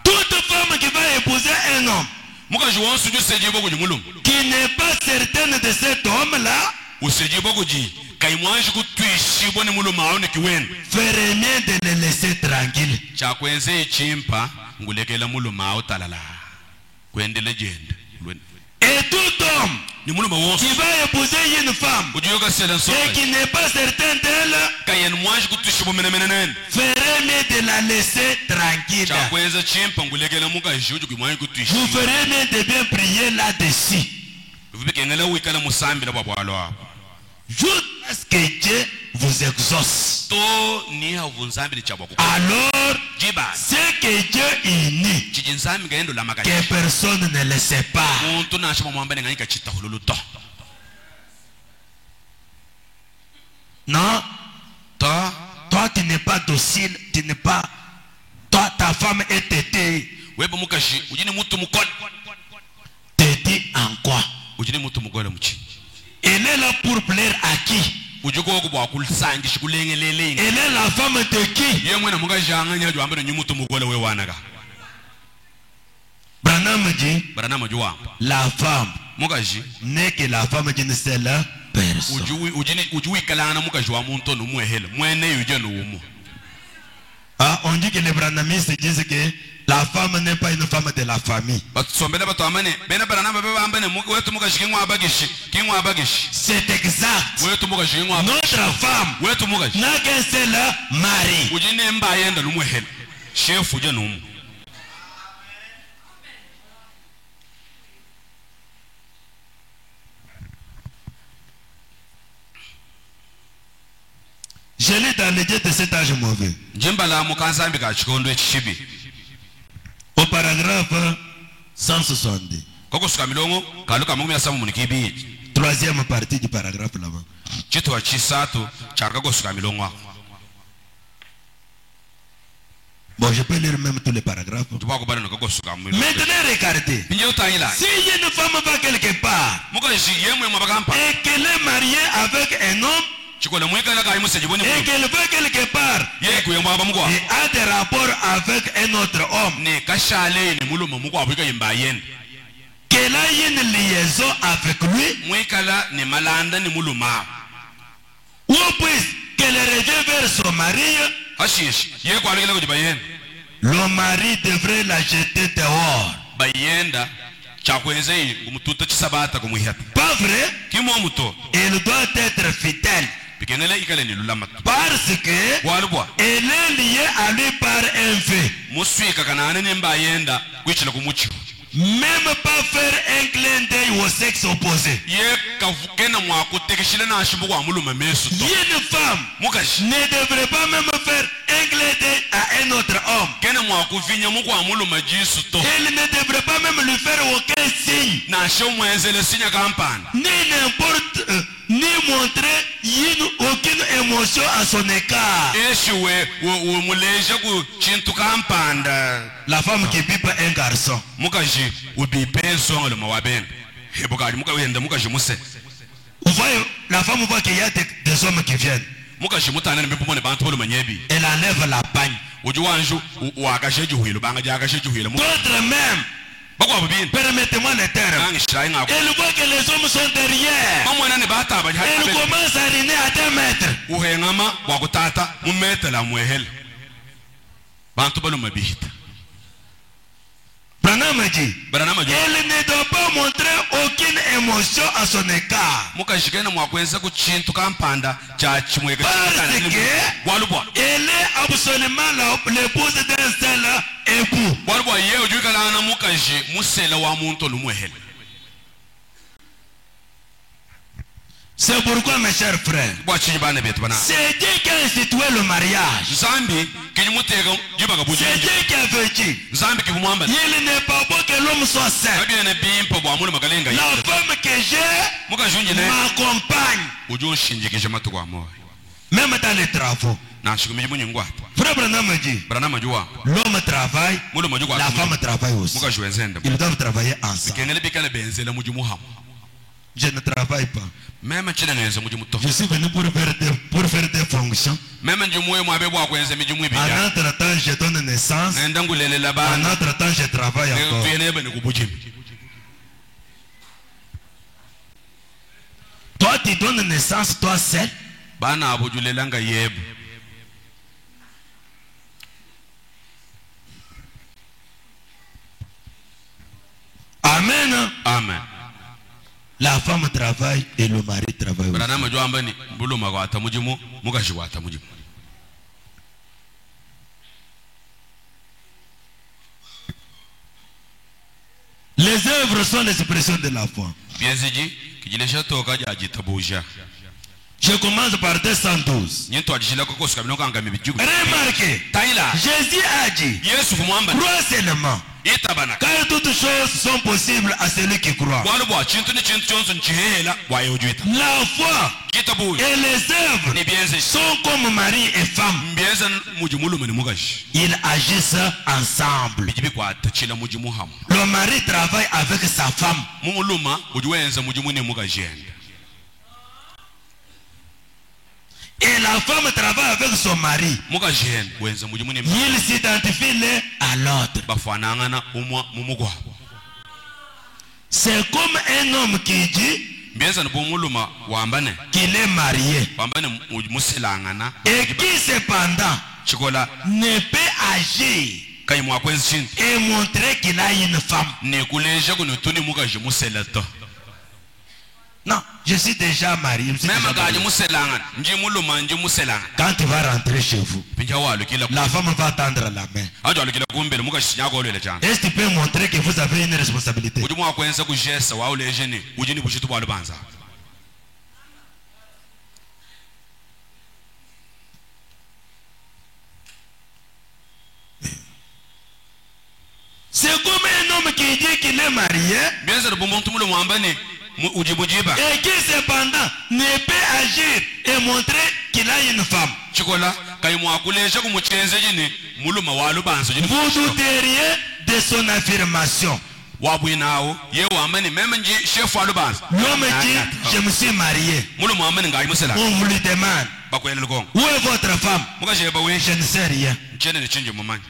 Toute femme qui va épouser un homme Muka juwan suju sejibo kujumulum. qui n'est pas certaine de cet homme-là, Usejibo kuji kaimwanji kutuishibo ni muluma aone kiwen. ferait mieux de le laisser tranquille. Cha kwenze chimpa ngulekela muluma autalala. Kwende legend. Et tout homme Ni muluma wonsu. qui va épouser une femme Ujuyoka selenso. et qui n'est pas certain d'elle, Kayen mwanji kutuishibo menenenen. ferait mieux de la laisser tranquille. Cha kwenze chimpa ngulekela muka juju kimwanji Vous kutuishibo. ferez mieux de bien prier là-dessus. Vibikengela wikala musambi na babwalo hapo. Jusqu'à ce que Dieu vous exauce. To ni havunzambi ni chabwa. Alors, Jiba. ce que Dieu unit, Chijinzambi gaendo la magali. que personne ne le sait pas. Muntu na shama mwambane nganyika chita hululuto. Non, Ta. toi tu n'es pas docile, tu n'es pas. Toi, ta femme est têtée. Webo mukashi. Ujini mutu mukole. Têtée en quoi? Ujini mutu mukole mchi. Elle est là pour plaire à qui? Ujuko wakubwa kulisangi shikulengelele. Elle est la femme de qui? Ye mwena mukashi anganya juambane nyumutu mukole we wanaga. Branham dit, Barana majuwa. la femme Mukashi. n'est que la femme d'une seule personne. Ujui kalana mukashi wa muntu no muehele. Mwene yuje no umu. Ah, on dit que les branhamistes disent que la femme n'est pas une femme de la famille. Batusombela batuamane. Bena barana bebe bambane wetu mukashi kingwa abagishi. Kingwa abagishi. C'est exact. Wetu mukashi kingwa abagishi. Notre femme Wetu mukashi. n'a qu'un seul mari. Ujine mba yenda lumuehele. Chef uje no umu. Je lis dans les dieux de cet âge mauvais. Jimbala mukansambi ka chikondo echibi. Au paragraphe 170. Koko suka milongo kaluka mungumi asamu munikibi. Troisième partie du paragraphe là-bas. Chitu wa chisatu charka ko suka milongo. Bon, je peux lire même tous les paragraphes. Tuba ko bana ko suka milongo. Maintenant, regardez. Pinje utanyila. Si une femme va quelque part Mukashi yemwe mabakampa. et qu'elle est mariée avec un homme Chikola mweka na kai musejiboni. et qu'elle va quelque part Ye kuyemba bamukwa. et a des rapports avec un autre homme, Ne kashale ni muluma mukwa abika yemba yen. qu'elle a une liaison avec lui, Mwekala ni malanda ni muluma. ou puis qu'elle revient vers son mari, Hashish ye kwa alikela kujiba yen. le mari devrait la jeter dehors. Bayenda chakwenze ngumututa chisabata kumwihata. Pas vrai? Kimo muto. Elle doit être fidèle Bikenele ikale ni lulama. parce que Walubwa. elle est liée à lui par un fait. Muswika kanane nemba yenda kwichila kumucho. Même pas faire un clin d'œil au sexe opposé. Ye kavukena mwakutekeshile na shimbo kwa muluma mesu to. Une femme Mukashi. ne devrait pas même faire un clin d'œil à un autre homme. Kena mwakuvinya mukwa muluma jisu to. Elle ne devrait pas même lui faire aucun signe, Na shomwezele sinya kampana. ni n'importe, ni montrer aucune émotion à son écart. Eshiwe umuleja ku chintu kampanda. La femme qui pipe un garçon, Mukashi ubipeso ngalo mawabenda. Hebukali mukawenda mukashi muse. vous voyez, la femme voit qu'il y a des hommes qui viennent. Mukashi mutana mbipomone bantu bolo manyebi. Elle enlève la pagne. Ujuwanju wakasheju hwilo banga jakasheju hwilo. D'autres même, Bakwa bubini. permettez-moi le terme, Nangi shai ngako. elle voit que les hommes sont derrière. Mamwana ne bata ba Elle commence à riner à 2 mètres. uhengama wakutata mumetela muehele bantu balo mabihita Branham dit, barana majo elle ne doit pas montrer aucune émotion à son écart. mukashikena mwakwenza ku chintu kampanda cha chimweka Parce que walubwa elle est absolument l'épouse d'un seul époux. walubwa ye ujukala na mukaji musela wa muntu lumuehele. C'est pourquoi, mes chers frères, Bwa chinyi bana betu bana c'est Dieu qui a institué le mariage. zambi kinyumuteka jibaga C'est bujinji Dieu qui avait dit, zambi kibumwamba il n'est pas bon que l'homme soit saint. kabiyene bimpa bwa mulu magalenga La yito femme que j'ai mukajunji ne m'accompagne, ujonshinjikije matu kwa moyo même dans les travaux. na shikumiye munyungwa Frère Frère Branham dit, Branham ajua l'homme travaille, mulo majua la femme travaille aussi. muka shwenzende Ils doivent travailler ensemble. kenele bikale benzela mujimu ham Je ne travaille pas. mema chile ngenza mujimu to Je suis venu pour faire des fonctions. mema njimu mwa bebo akwenza mijimu En ibija entre-temps, je donne naissance. nenda ngulelela En bana entre-temps, je travaille encore. tuyenebe nikubujimu Toi, tu donnes naissance, toi seul. bana abujulelanga yebo Amen. amen La femme travaille et le mari travaille aussi. Branham ajua ambani buluma kwata mujimu muka shikwata mujimu Les œuvres sont l'expression de la foi. byenziji kijilesha toka jajitabusha Je commence par 212. nyintu ajishila koko sikabinokanga mibijugu Remarquez, taila Jésus a dit, yesu kumwamba crois seulement, itabana car toutes choses sont possibles à celui qui croit. bwalo bwa chintu ni chintu chonso nchihela bwayojuita La foi kitabuya et les œuvres ni byenze sont comme mari et femme. mbyenza mujimulume ni mukashi Ils agissent ensemble. bijibi kwatachila mujimu hamu Le mari travaille avec sa femme. mumuluma ujiwenza mujimu ni mukajenda Et la femme travaille avec son mari. mukajenda wenza mujimu ni Ils s'identifient l'un à l'autre. bafanangana umwa mumugwabo C'est comme un homme qui dit mbyenza nibumuluma wambane qu'il est marié wambane muselangana et qui cependant chikola ne peut agir kayimwa kwenza chintu et montrer qu'il a une femme. nekulesha kunotuni mukaji muselato Non, je suis déjà marié. Je suis mema déjà kaji marié. muselangana nji muluma nji muselangana Quand tu vas rentrer chez vous, pinja walukila la femme va tendre la main. ajo alukila kumbele mukashi nyakolwele chana Est-ce que tu peux montrer que vous avez une responsabilité? uji mwakwenza kujesa waulejeni uji ni bushitu bwalubanza C'est comme un homme qui dit qu'il est marié byenza bumuntu muluma wambane uji bujiba et qui cependant ne peut agir et montrer qu'il a une femme. chikola kayimwa kulesha kumuchenze jini muluma walubanza jini Vous douteriez de son affirmation. wabwinawo ye wambane mema nji shefu walubanza L'homme dit, je me suis marié. muluma wambane ngayi musela On vous lui demande, bakwele lukongo où est votre femme? mukasheba Je wisha ne sais rien. nchene nichinje mumanyi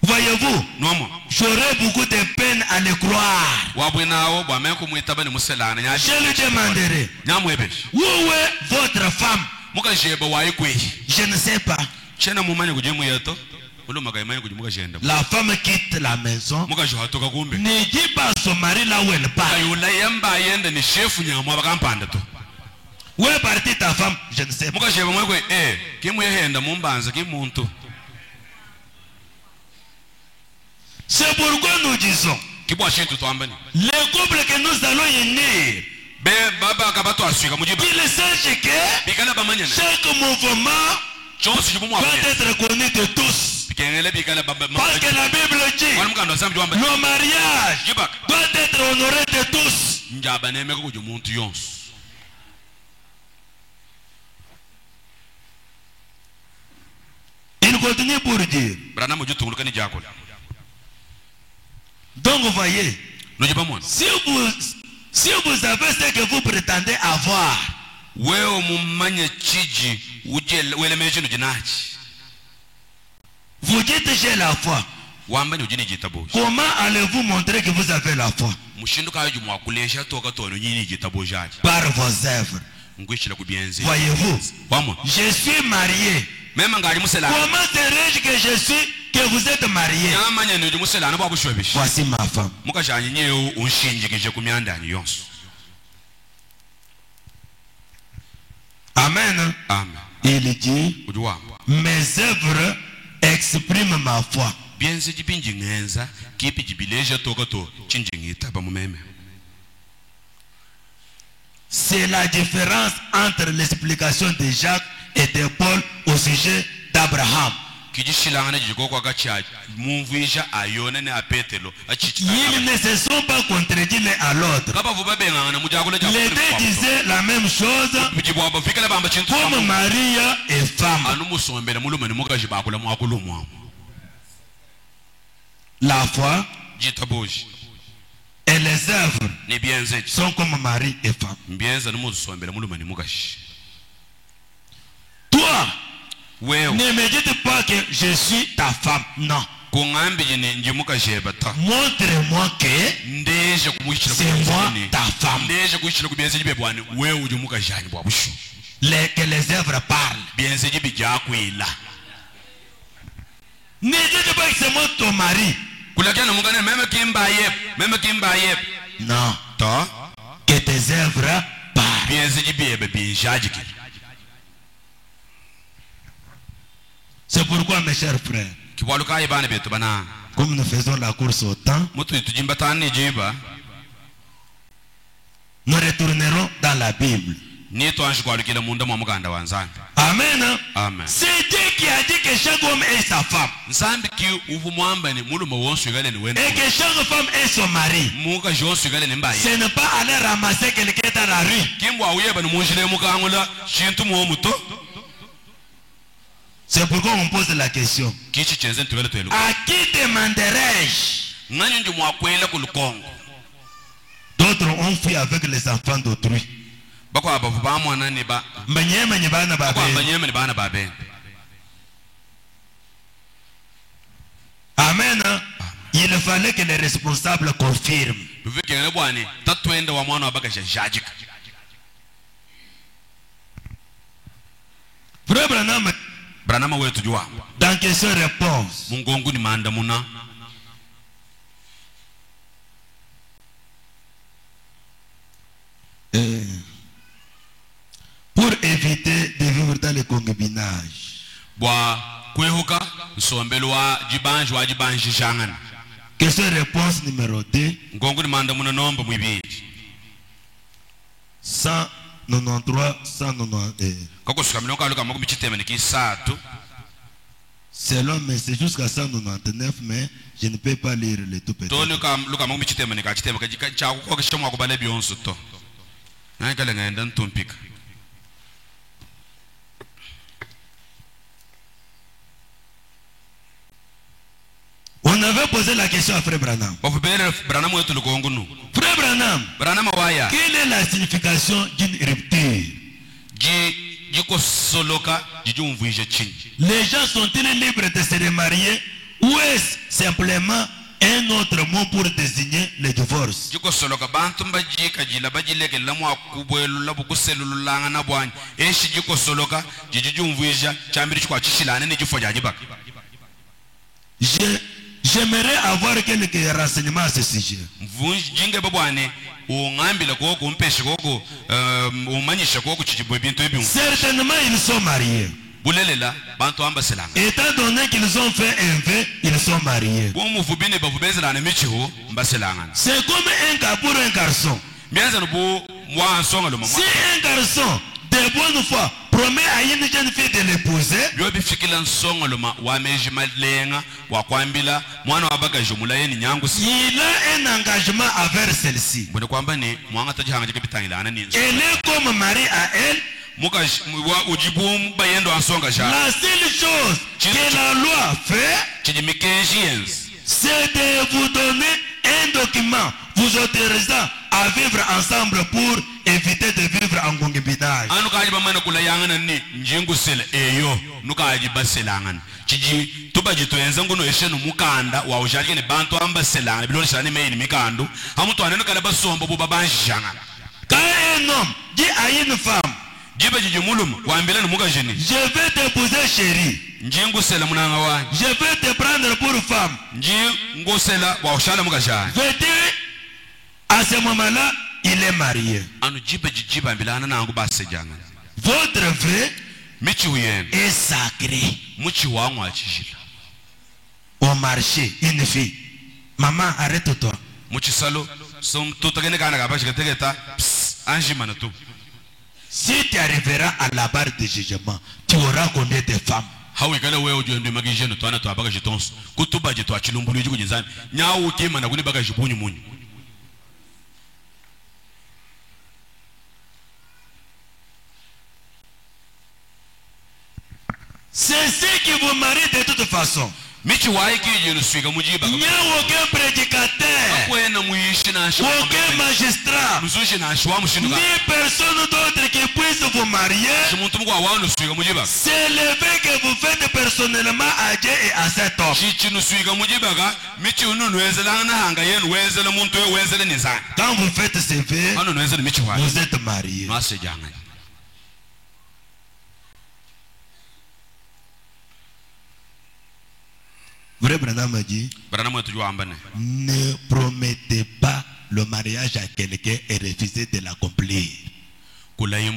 Voyez-vous, nomo j'aurais beaucoup de peine à le croire. wabwinawo bwamenya kumwitaba ni muselana Je lui demanderai, nyamwebeshi où est votre femme? mukasheba wayikwehi Je ne sais pas. chena mumanye kujimu yeto uluma kayimanye kujimu kashenda La femme quitte la maison. mukashihatoka kumbe Ne dit pas à son mari là où elle part. kayula yemba yenda ni shefu nyamwa bakampanda to Où est partie ta femme? Je ne sais pas. mukasheba mwekwe kimuyehenda mumbanza kimuntu C'est pourquoi nous disons, kibwa shintu twambani les couples que nous allons unir, be baba kabato aswika mujiba qu'ils sachent que bikala bamanyana chaque mouvement chonsi chibumwa doit être connu de tous. bikengele bikala baba Parce que la Bible dit, wani mukando asambi twamba le mariage jibak doit être honoré de tous. njaba nemeka kuja umuntu yonse Il continue pour dire, brana mujutungulukani jakola donc vous voyez, nojiba mwana si vous avez ce que vous prétendez avoir, wewe mumanye chiji welemeye chino jinachi vous dites j'ai la foi. wambani ujini jitaboshi Comment allez-vous montrer que vous avez la foi? mushindu kayo jumwakulesha toka tono nyini jitabojaji Par vos œuvres. ngwishila kubienzi Voyez-vous, wamwa je suis marié. mema ngali musela Comment dirais-je que je suis, que vous êtes marié? nyamanya ni musela nabo abushwebishi Voici ma femme. mukajanye nyewe unshinjikije kumyandani yonse Amen. amen Il dit, uji wamba mes œuvres expriment ma foi. bienzi jibinji ngenza kipi jibileja toka to chinji ngitaba mumeme C'est la différence entre l'explication de Jacques et de Paul au sujet d'Abraham. kijishilangana jikoko gacha mumvuisha ayone ne apetelo achichi Ils ne se sont pas contredits l'un à l'autre. kaba vuba bengana mujagula Les deux disaient la même chose comme Marie et femme. La foi et les œuvres sont comme Marie et femme. Toi, ne me dites pas que je suis ta femme. Non. Montre-moi que c'est moi ta femme. Que les œuvres parlent. Ne dites pas que c'est moi ton mari. Non. Que tes œuvres parlent. C'est pourquoi mes chers frères, comme nous faisons la course au temps, nous retournerons dans la Bible. Amen. Amen. C'est Dieu qui a dit que chaque homme est sa femme. Et que chaque femme est son mari. Ce n'est pas aller ramasser quelqu'un dans la rue. C'est pourquoi on pose la question. À qui demanderai-je? D'autres ont fui avec les enfants d'autrui. Amen. Il fallait que les responsables confirment. Frère Branham, dans question-réponse, pour éviter de vivre dans le concubinage, question-réponse numéro 2, 193, 191. Selon, mais c'est jusqu'à 199, mais je ne peux pas lire les tout petits. On avait posé la question à Frère Branham. Frère Branham, quelle est la signification d'une rupture? Les gens sont-ils libres de se remarier ou est-ce simplement un autre mot pour désigner le divorce? J'aimerais avoir quelques renseignements à ce sujet. Certainement ils sont mariés. Étant donné qu'ils ont fait un vœu, ils sont mariés. C'est comme un gars pour un garçon. Si un garçon de bonne foi promet à une jeune fille de l'épouser, il a un engagement envers celle-ci. Elle est comme mari à elle. La seule chose que la loi fait, c'est de vous donner un document vous autorisant à vivre ensemble pour éviter de vivre en concubinage. Quand un homme dit à une femme, je vais t'épouser chérie, je vais te prendre pour femme, à ce moment-là il est marié. Votre vœu est sacré. Au marché, une fille, maman, arrête-toi. Si tu arriveras à la barre de jugement, tu auras combien de femmes? hawe kala wewe ujende magijeno twana to abaga jitonso kutuba je to achilumbulu ji kujinzani nyawo kema na kuni baga jipunyu munyu. C'est ce qui vous marie de toute façon. Michi waiki je suiga mujiba. Il n'y a aucun prédicateur, aucun magistrat, ni personne d'autre qui puisse vous marier. C'est le vœu que vous faites personnellement à Dieu et à cet homme. Quand vous faites ces vœux, vous êtes mariés. Vrai Branham a dit, ne promettez pas le mariage à quelqu'un et refusez de l'accomplir. Frère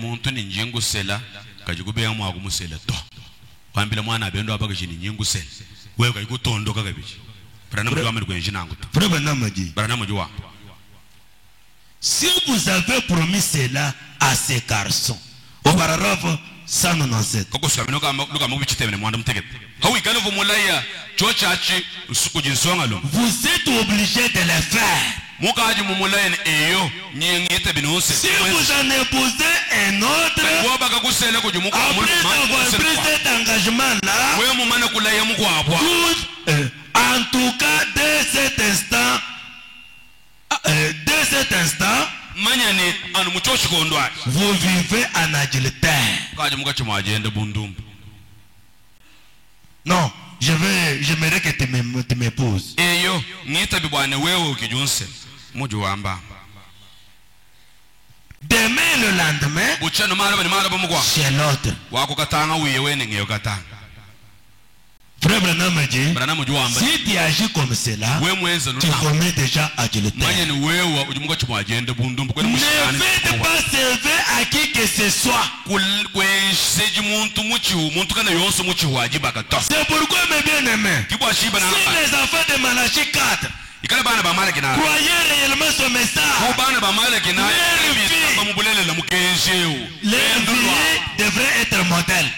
Branham a dit, si vous avez promis cela à ces garçons, au paragraphe 197, vous êtes obligé de le faire. Si vous en épousez un autre, après avoir pris cet engagement-là, en tout cas dès cet instant, vous vivez en adultère. Non, j'aimerais que tu m'épouses. Demain le lendemain, c'est l'autre. Frère Branham a dit, si tu agis comme cela, tu commets déjà adultère. Ne faites pas servir à qui que ce soit. C'est pourquoi mes bien-aimés, si les enfants de Malachie 4 croyez réellement ce message, leur vie devrait être modèle.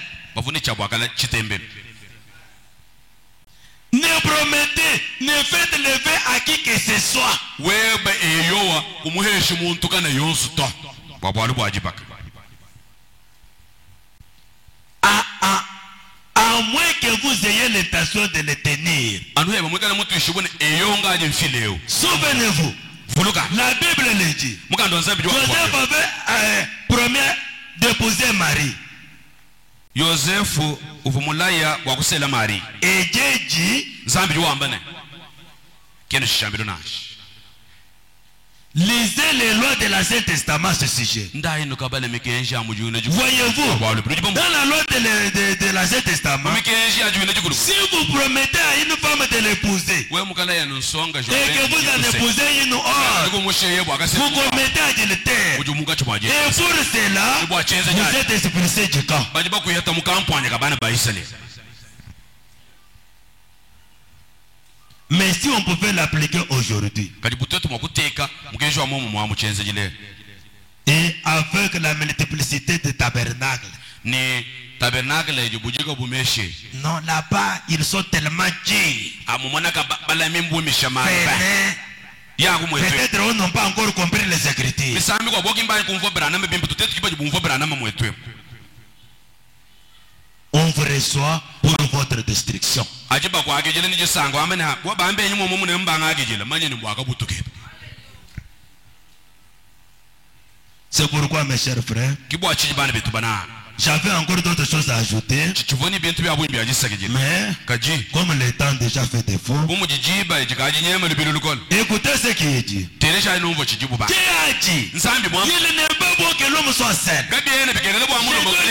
Ne promettez, ne faites lever à qui que ce soit. À moins que vous ayez l'intention de le tenir. Souvenez-vous, la Bible le dit. Joseph avait promis d'épouser Marie. Joseph uvumulaya wa kusela Marie. Et Dieu dit, Zambi wambane. Kenu shambiro nash. Lisez les lois de l'Ancien Testament à ce sujet. Voyez-vous, dans la loi de l'Ancien Testament, si vous promettez à une femme de l'épouser et que vous en épousez une autre, vous commettez adultère. Et pour cela, vous êtes expulsé du camp. Mais si on pouvait l'appliquer aujourd'hui, et avec la multiplicité des tabernacles, non, là-bas, ils sont tellement durs. Peut-être on n'a pas encore compris les Écritures. On vous reçoit pour votre destruction. C'est pourquoi, mes chers frères, j'avais encore d'autres choses à ajouter, mais comme le temps déjà fait défaut, écoutez ce qui est dit. Dieu a dit, il n'est pas bon que l'homme soit seul. Je dois lui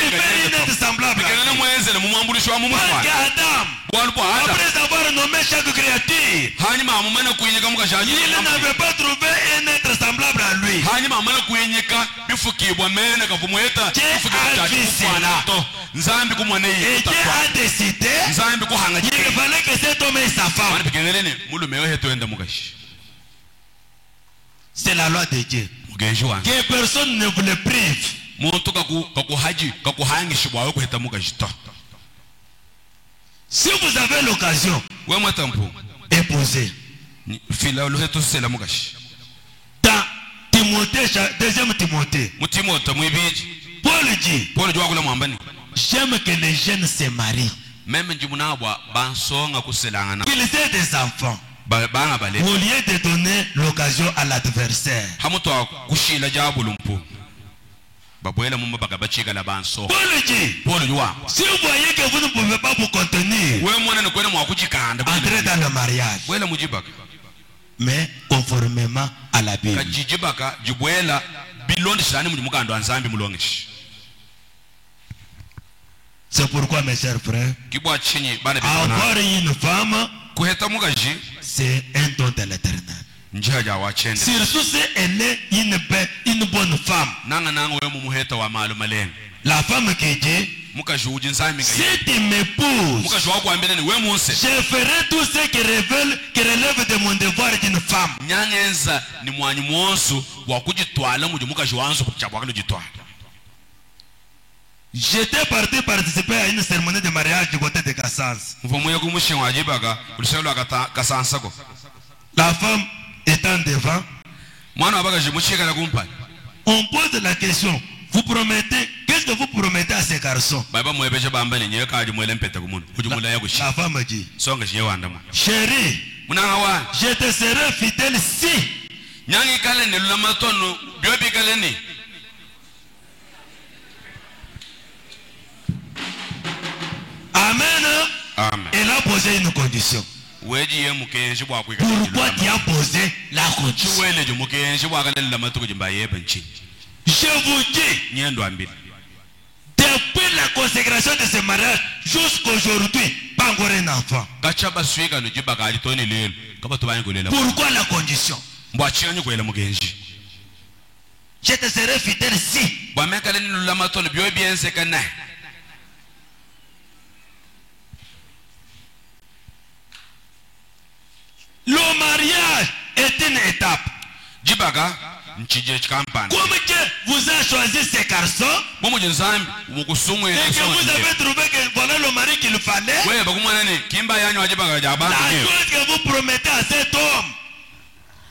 faire une être semblable. Parce qu'Adam, après avoir nommé chaque créature, il n'avait pas trouvé un être semblable à lui. Et Dieu a décidé qu'il fallait que cet homme ait sa femme. C'est la loi de Dieu. Que personne ne vous le prive. Si vous avez l'occasion, épousez. Dans Timothée, 2 Timothée, Paul dit, j'aime que les jeunes se marient. Qu'ils aient des enfants. Au lieu de donner l'occasion à l'adversaire. Paul dit, si vous voyez que vous ne pouvez pas vous contenir, entrez dans le mariage. Mais conformément à la Bible. C'est pourquoi, mes chers frères, avoir une femme, c'est un don de l'Éternel. Surtout si elle est une bonne femme. La femme qui dit, si tu m'épouses, je ferai tout ce qui relève de mon devoir d'une femme. J'étais parti participer à une cérémonie de mariage du côté de Kassans. La femme étant devant, on pose la question, vous promettez, qu'est-ce que vous promettez à ces garçons? La femme dit, chérie, je te serai fidèle si Amen. Amen. Elle a posé une condition. Pourquoi tu as posé la condition? Je vous dis, depuis la consécration de ce mariage jusqu'aujourd'hui, pas encore un enfant. Pourquoi la condition? Je te serai fidèle si. Le mariage est une étape. Comme que vous avez choisi ces garçons et que vous avez trouvé que voilà le mari qu'il fallait, la chose que vous promettez à cet homme,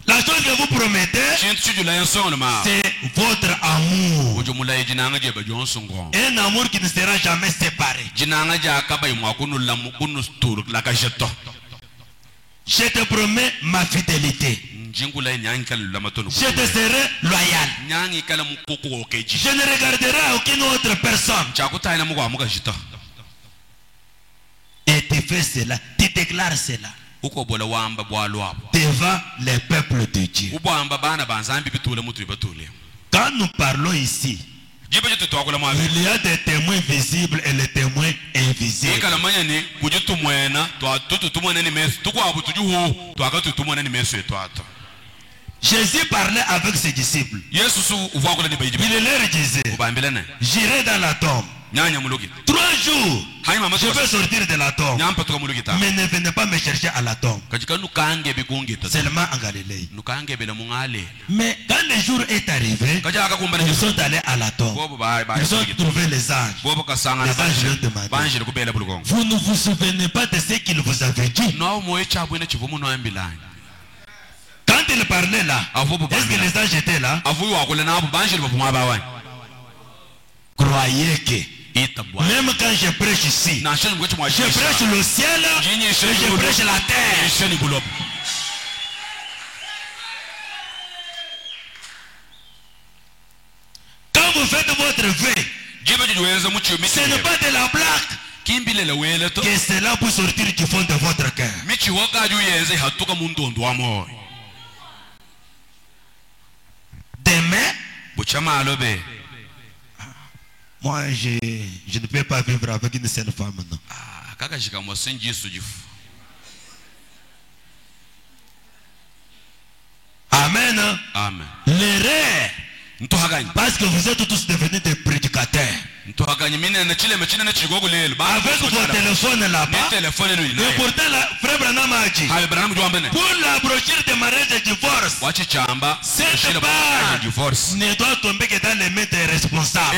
la chose que vous promettez, c'est votre amour. Un amour qui ne sera jamais séparé. Je te promets ma fidélité. Je te serai loyal. Je ne regarderai à aucune autre personne. Et tu fais cela, tu déclares cela devant les peuples de Dieu. Quand nous parlons ici, il y a des témoins visibles et les témoins invisibles. Jésus parlait avec ses disciples. Il leur disait, j'irai dans la tombe. 3 jours, je vais sortir de la tombe. Mais ne venez pas me chercher à la tombe. Seulement en Galilée. Mais quand le jour est arrivé, ils sont allés à la tombe. Ils ont trouvé les anges. Les anges leur demandaient, vous ne vous souvenez pas de ce qu'il vous avait dit? Quand il parlait là, est-ce que les anges étaient là? Croyez que même quand je prêche ici, je prêche le ciel et je prêche la terre. Quand vous faites votre vœu, ce n'est pas de la blague, que c'est là pour sortir du fond de votre cœur. Demain, moi je ne peux pas vivre avec une seule femme, non. Amen. Amen. L'erreur, parce que vous êtes tous devenus des prédicateurs. Avec vos téléphones là-bas. Et pourtant, frère Branham a dit, pour la brochure de mariage et divorce, cette page ne doit tomber que dans les mains des responsables.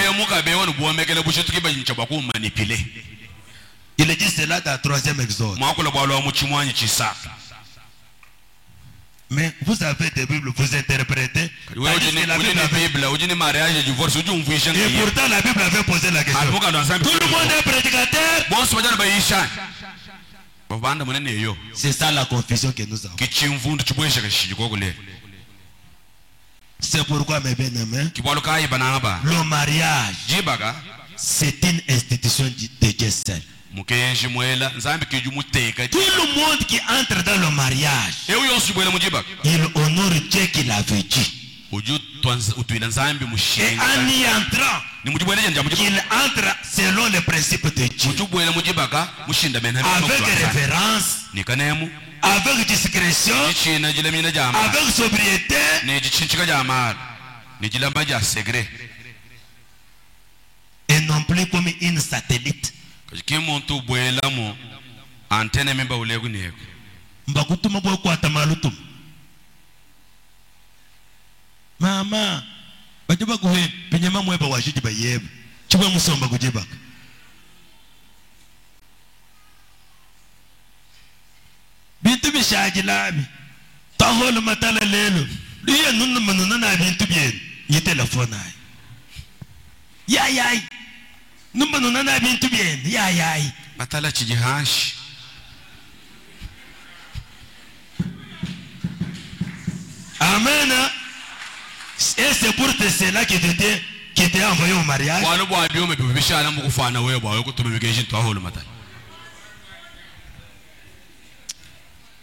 Il dit cela dans 3e Exode. Mais vous avez des Bibles, vous interprétez. Et pourtant la Bible avait posé la question. Tout le monde est prédicateur. C'est ça la confusion que nous avons. C'est pourquoi mes bien-aimés, le mariage, c'est une institution de Dieu seul. Tout le monde qui entre dans le mariage, il honore Dieu qui l'avait dit. Et en y entrant, il entre selon les principes de Dieu. Avec révérence, avec discrétion, avec sobriété, et non plus comme une satellite. Mama, bajuba kuhe penyama mweba wajiji bayeb. Chubwa musomba kujibak. Bintu bishajilabi. Tahol matala lelo. Liya nunu manuna na bintu bien. Ni telefona. Ya. Numanuna na bintu bien. Ya. Matala chijihash. Amen. Et c'est pour cela qui était envoyé au mariage.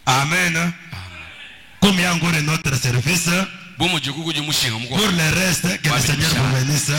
Amen. Comme il y a encore notre service, pour le reste, que le Seigneur vous bénisse.